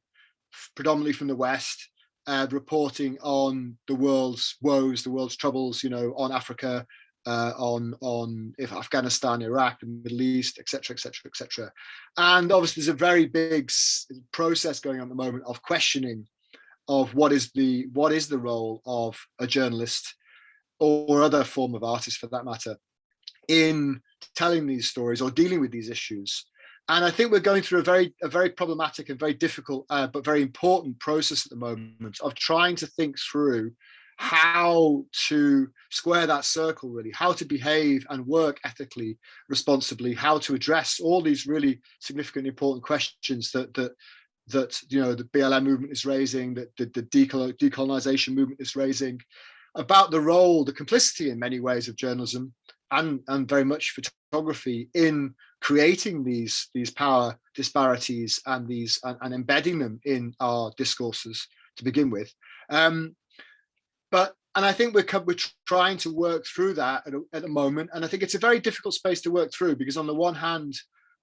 predominantly from the West, reporting on the world's woes, the world's troubles, on Africa, on Afghanistan, Iraq, the Middle East, etc., etc., etc. And obviously, there's a very big process going on at the moment of questioning of what is the role of a journalist or other form of artist, for that matter, in telling these stories or dealing with these issues. And I think we're going through a very problematic and very difficult, but very important process at the moment of trying to think through how to square that circle, really, how to behave and work ethically, responsibly, how to address all these really significant, important questions that the BLM movement is raising, that the decolonization movement is raising, about the role, the complicity in many ways of journalism and very much photography in creating these power disparities and embedding them in our discourses to begin with. And I think we're trying to work through that at the moment. And I think it's a very difficult space to work through, because on the one hand,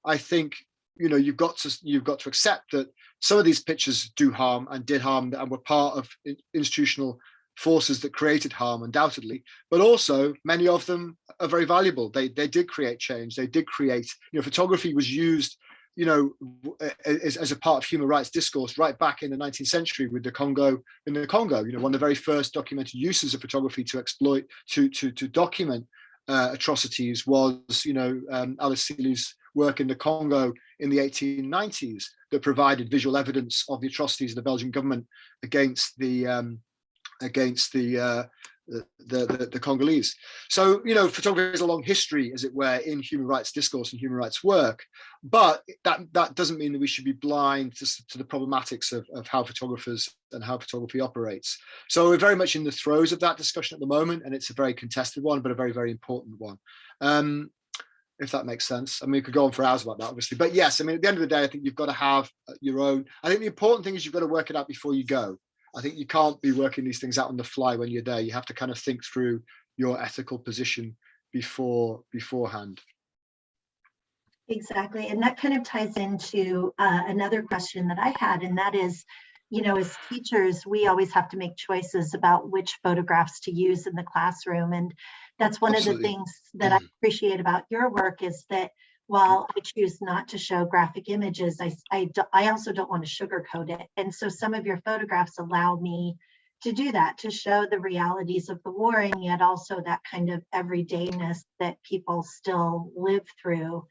I think you've got to accept that some of these pictures do harm and did harm and were part of institutional forces that created harm, undoubtedly. But also, many of them are very valuable. They did create change. They did create. Photography was used, as a part of human rights discourse right back in the 19th century with the Congo. In the Congo, one of the very first documented uses of photography to exploit to document atrocities was, Alice Seeley's work in the Congo in the 1890s that provided visual evidence of the atrocities of the Belgian government against the Congolese. So, photography has a long history, as it were, in human rights discourse and human rights work, but that doesn't mean that we should be blind to the problematics of how photographers and how photography operates. So we're very much in the throes of that discussion at the moment, and it's a very contested one, but a very, very important one. If that makes sense. I mean, we could go on for hours about that, obviously. But yes, I mean, at the end of the day, I think you've got to have your own. I think the important thing is you've got to work it out before you go. I think you can't be working these things out on the fly when you're there. You have to kind of think through your ethical position beforehand. Exactly. And that kind of ties into another question that I had, and that is, as teachers, we always have to make choices about which photographs to use in the classroom. And that's one Absolutely. of the things that I appreciate about your work, is that while I choose not to show graphic images, I also don't want to sugarcoat it. And so some of your photographs allow me to do that, to show the realities of the war, and yet also that kind of everydayness that people still live through.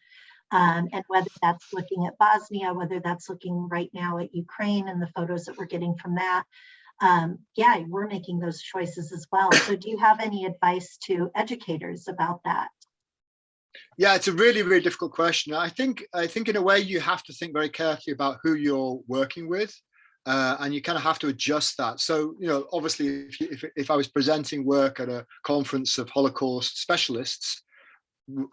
And whether that's looking at Bosnia, whether that's looking right now at Ukraine and the photos that we're getting from that, yeah, we're making those choices as well. So do you have any advice to educators about that? Yeah, it's a really, really difficult question. I think in a way you have to think very carefully about who you're working with, and you kind of have to adjust that. So, obviously, if I was presenting work at a conference of Holocaust specialists,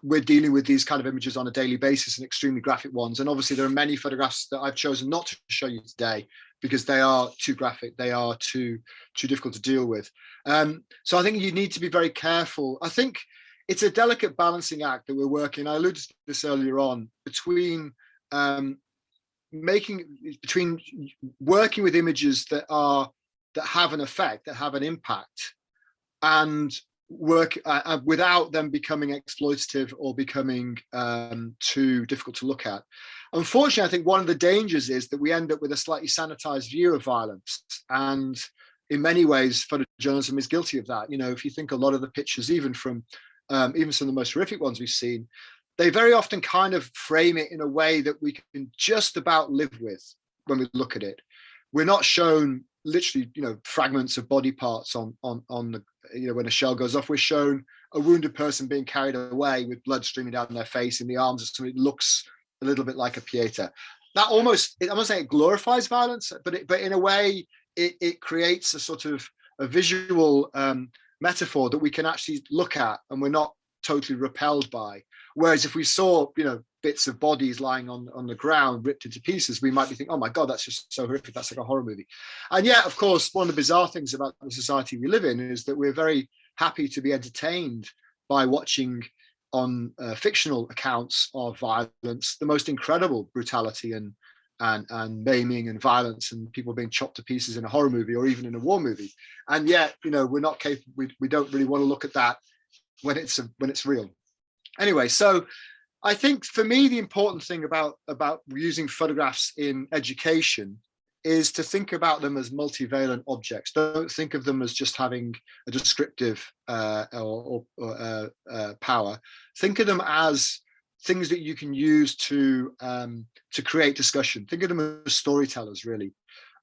we're dealing with these kind of images on a daily basis and extremely graphic ones. And obviously, there are many photographs that I've chosen not to show you today because they are too graphic, they are too difficult to deal with. So I think you need to be very careful. I think it's a delicate balancing act that we're working. I alluded to this earlier on, between working with images that have an effect, that have an impact, and work without them becoming exploitative or becoming too difficult to look at. Unfortunately, I think one of the dangers is that we end up with a slightly sanitized view of violence, and in many ways, photojournalism is guilty of that. If you think a lot of the pictures, even from some of the most horrific ones we've seen, they very often kind of frame it in a way that we can just about live with when we look at it. We're not shown literally, fragments of body parts on the, when a shell goes off. We're shown a wounded person being carried away with blood streaming down their face in the arms of somebody. It looks a little bit like a Pieta. That almost saying it glorifies violence, but in a way it creates a sort of a visual metaphor that we can actually look at and we're not totally repelled by. Whereas if we saw, bits of bodies lying on the ground, ripped into pieces, we might be thinking, oh my God, that's just so horrific. That's like a horror movie. And yet, of course, one of the bizarre things about the society we live in is that we're very happy to be entertained by watching on fictional accounts of violence, the most incredible brutality and maiming and violence and people being chopped to pieces in a horror movie or even in a war movie. And yet, we're not capable, we don't really want to look at that when it's real. Anyway, so I think for me, the important thing about using photographs in education is to think about them as multivalent objects. Don't think of them as just having a descriptive power. Think of them as things that you can use to create discussion. Think of them as storytellers, really.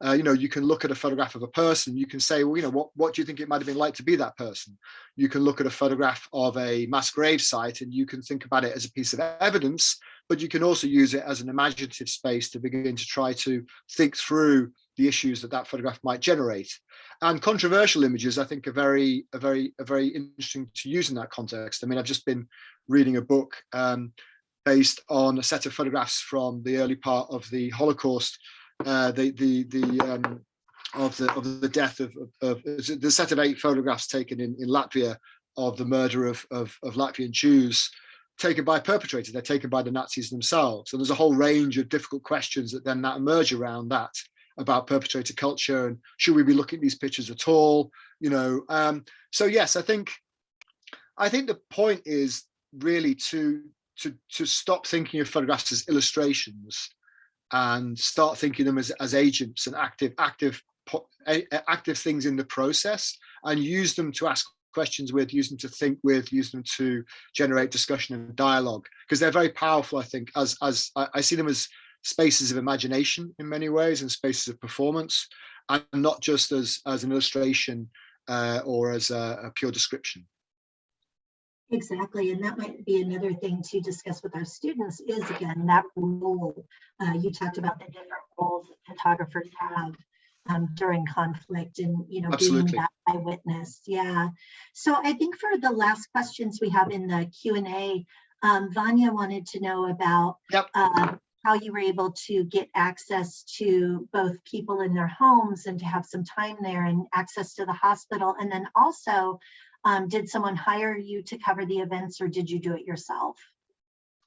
You can look at a photograph of a person. You can say, well, what do you think it might have been like to be that person? You can look at a photograph of a mass grave site and you can think about it as a piece of evidence, but you can also use it as an imaginative space to begin to try to think through the issues that photograph might generate. And controversial images, I think, are very interesting to use in that context. I mean, I've just been reading a book based on a set of photographs from the early part of the Holocaust. Of the death of the set of 8 photographs taken in Latvia of the murder of Latvian Jews, taken by perpetrators. They're taken by the Nazis themselves. And there's a whole range of difficult questions that emerge around that, about perpetrator culture and should we be looking at these pictures at all? So yes, I think the point is really to stop thinking of photographs as illustrations and start thinking them as agents and active things in the process, and use them to ask questions with, use them to think with, use them to generate discussion and dialogue, because they're very powerful. I think as I see them as spaces of imagination in many ways and spaces of performance, and not just as an illustration or as a pure description. Exactly, and that might be another thing to discuss with our students is, again, that role. You talked about the different roles that photographers have during conflict and, Absolutely. being that eyewitness. Yeah. So I think for the last questions we have in the Q&A, Vanya wanted to know about how you were able to get access to both people in their homes and to have some time there and access to the hospital. And then also, did someone hire you to cover the events or did you do it yourself?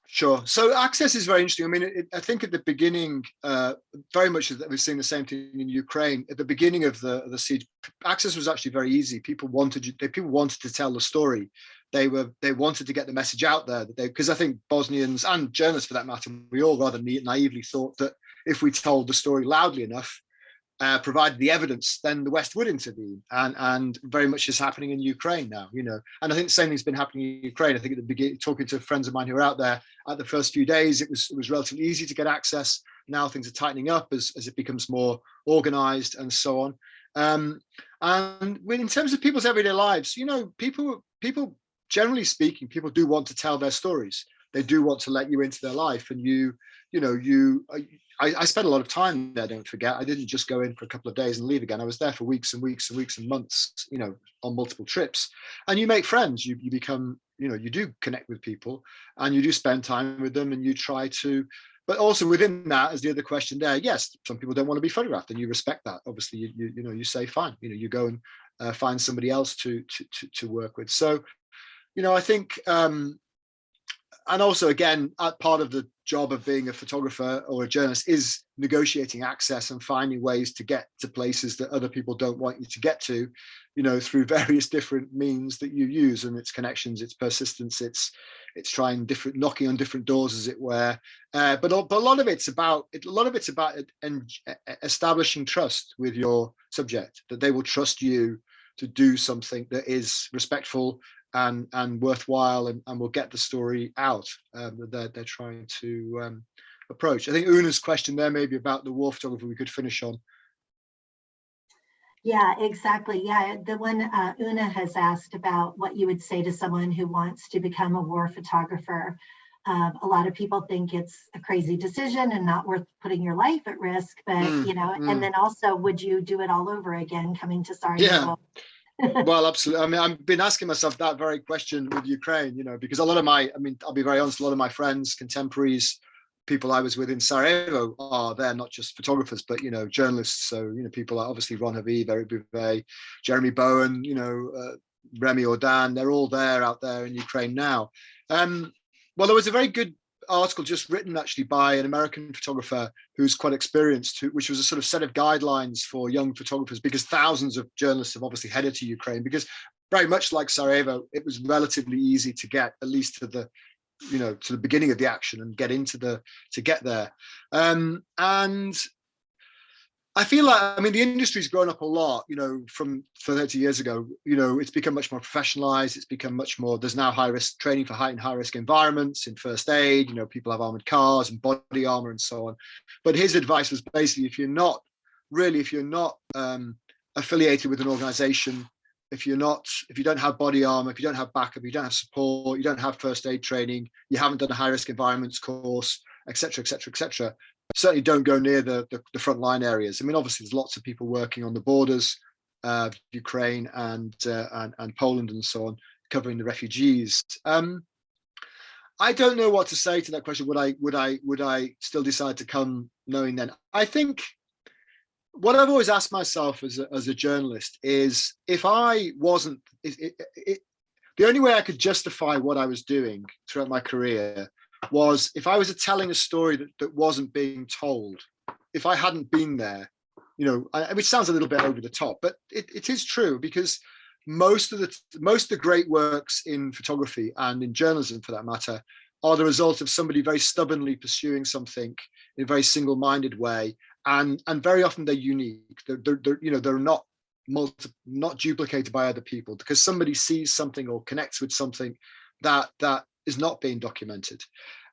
Sure. So access is very interesting. I mean, I think at the beginning, very much that we've seen the same thing in Ukraine. At the beginning of the siege, access was actually very easy. People wanted to tell the story. They wanted to get the message out there, because I think Bosnians and journalists, for that matter, we all rather naively thought that if we told the story loudly enough, provided the evidence, then the West would intervene, and very much is happening in Ukraine now, And I think the same thing's been happening in Ukraine. I think at the beginning, talking to friends of mine who are out there, at the first few days, it was relatively easy to get access. Now things are tightening up as it becomes more organized and so on. And in terms of people's everyday lives, people, generally speaking, people do want to tell their stories. They do want to let you into their life, and I spent a lot of time there, don't forget. I didn't just go in for a couple of days and leave again. I was there for weeks and weeks and weeks and months, on multiple trips. And you make friends, you become, you do connect with people, and you do spend time with them, and you try to, but also within that, as the other question there, yes, some people don't want to be photographed, and you respect that. Obviously, you say, fine, you go and find somebody else to work with. So, I think, and also, again, part of the job of being a photographer or a journalist is negotiating access and finding ways to get to places that other people don't want you to get to, through various different means that you use. And it's connections, it's persistence, it's trying knocking on different doors, as it were. But a lot of it's about establishing trust with your subject, that they will trust you to do something that is respectful and worthwhile, and will get the story out that they're trying to approach. I think Una's question there maybe about the war photographer we could finish on. Yeah, exactly. Yeah, the one Una has asked about what you would say to someone who wants to become a war photographer. A lot of people think it's a crazy decision and not worth putting your life at risk, but and then also, would you do it all over again coming to Sarajevo? Yeah. Well, absolutely. I mean, I've been asking myself that very question with Ukraine, because I'll be very honest, a lot of my friends, contemporaries, people I was with in Sarajevo they're not just photographers, but, journalists. So, people like obviously Ron Haviv, Eric Bouvet, Jeremy Bowen, Remy Ordan, they're all out there in Ukraine now. Well, there was a very good article just written actually by an American photographer who's quite experienced, which was a sort of set of guidelines for young photographers, because thousands of journalists have obviously headed to Ukraine, because very much like Sarajevo, it was relatively easy to get at least to the beginning of the action and to get there. And I feel like, the industry's grown up a lot, from 30 years ago. It's become much more professionalized. It's become much more, there's now high risk training for high risk environments in first aid. People have armored cars and body armor and so on. But his advice was basically, if you're not affiliated with an organization, if you don't have body armor, if you don't have backup, you don't have support, you don't have first aid training, you haven't done a high risk environments course, etc., certainly don't go near the frontline areas. Obviously there's lots of people working on the borders of Ukraine and Poland and so on, covering the refugees. I don't know what to say to that question. Would I still decide to come knowing then? I think what I've always asked myself as a journalist is, if I wasn't, the only way I could justify what I was doing throughout my career was if I was telling a story that wasn't being told. If I hadn't been there, which sounds a little bit over the top, but it is true, because most of the great works in photography and in journalism, for that matter, are the result of somebody very stubbornly pursuing something in a very single-minded way, and very often they're unique. They're not duplicated by other people, because somebody sees something or connects with something that is not being documented.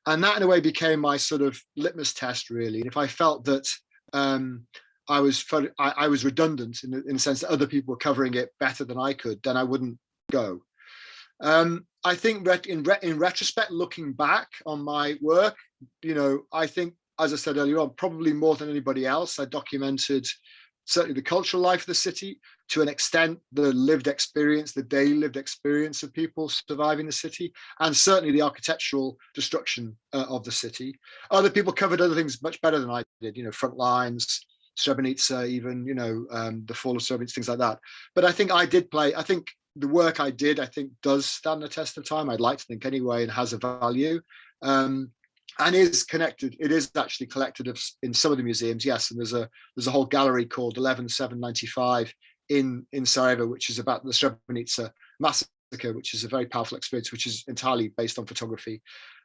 And that in a way became my sort of litmus test, really. And if I felt that I was redundant in the sense that other people were covering it better than I could, then I wouldn't go. I think in retrospect, looking back on my work, I think, as I said earlier on, probably more than anybody else, I documented certainly the cultural life of the city, to an extent, the daily lived experience of people surviving the city, and certainly the architectural destruction of the city. Other people covered other things much better than I did, front lines, Srebrenica, even, the fall of Srebrenica, things like that. But I think the work I did, does stand the test of time. I'd like to think anyway, and has a value. And is connected. It is actually collected in some of the museums, yes. And there's a whole gallery called 11795 in Sarajevo, which is about the Srebrenica massacre, which is a very powerful experience, which is entirely based on photography.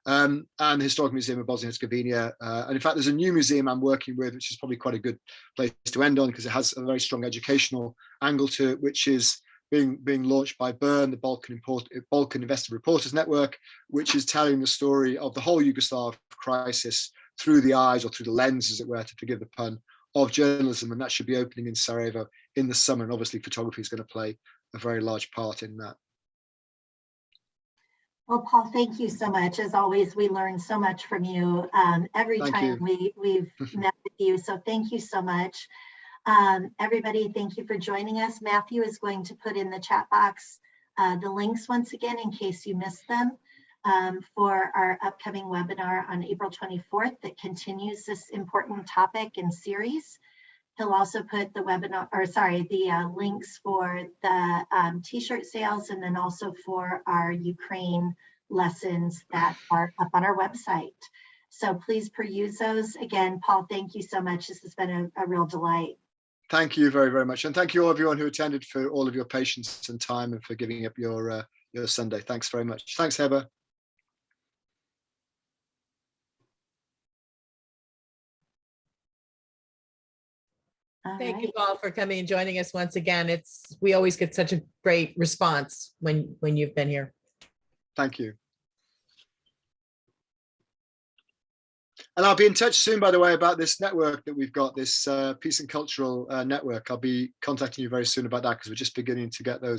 and the Historical Museum of Bosnia and Herzegovina. And in fact, there's a new museum I'm working with, which is probably quite a good place to end on because it has a very strong educational angle to it, which is being launched by BERN, the Balkan Investor Reporters Network, which is telling the story of the whole Yugoslav crisis through the eyes, or through the lens, as it were, to forgive the pun, of journalism. And that should be opening in Sarajevo in the summer. And obviously photography is going to play a very large part in that. Well, Paul, thank you so much. As always, we learn so much from you every time we've met with you. So thank you so much. Everybody, thank you for joining us. Matthew is going to put in the chat box the links once again in case you missed them for our upcoming webinar on April 24th that continues this important topic and series. He'll also put the webinar, or sorry, the links for the t-shirt sales, and then also for our Ukraine lessons that are up on our website. So please peruse those. Again, Paul, thank you so much. This has been a real delight. Thank you very, very much. And thank you all everyone who attended for all of your patience and time and for giving up your Sunday. Thanks very much. Thanks, Heber. Thank you, Paul, for coming and joining us once again. We always get such a great response when you've been here. Thank you. And I'll be in touch soon, by the way, about this network that we've got, this Peace and Cultural Network. I'll be contacting you very soon about that because we're just beginning to get those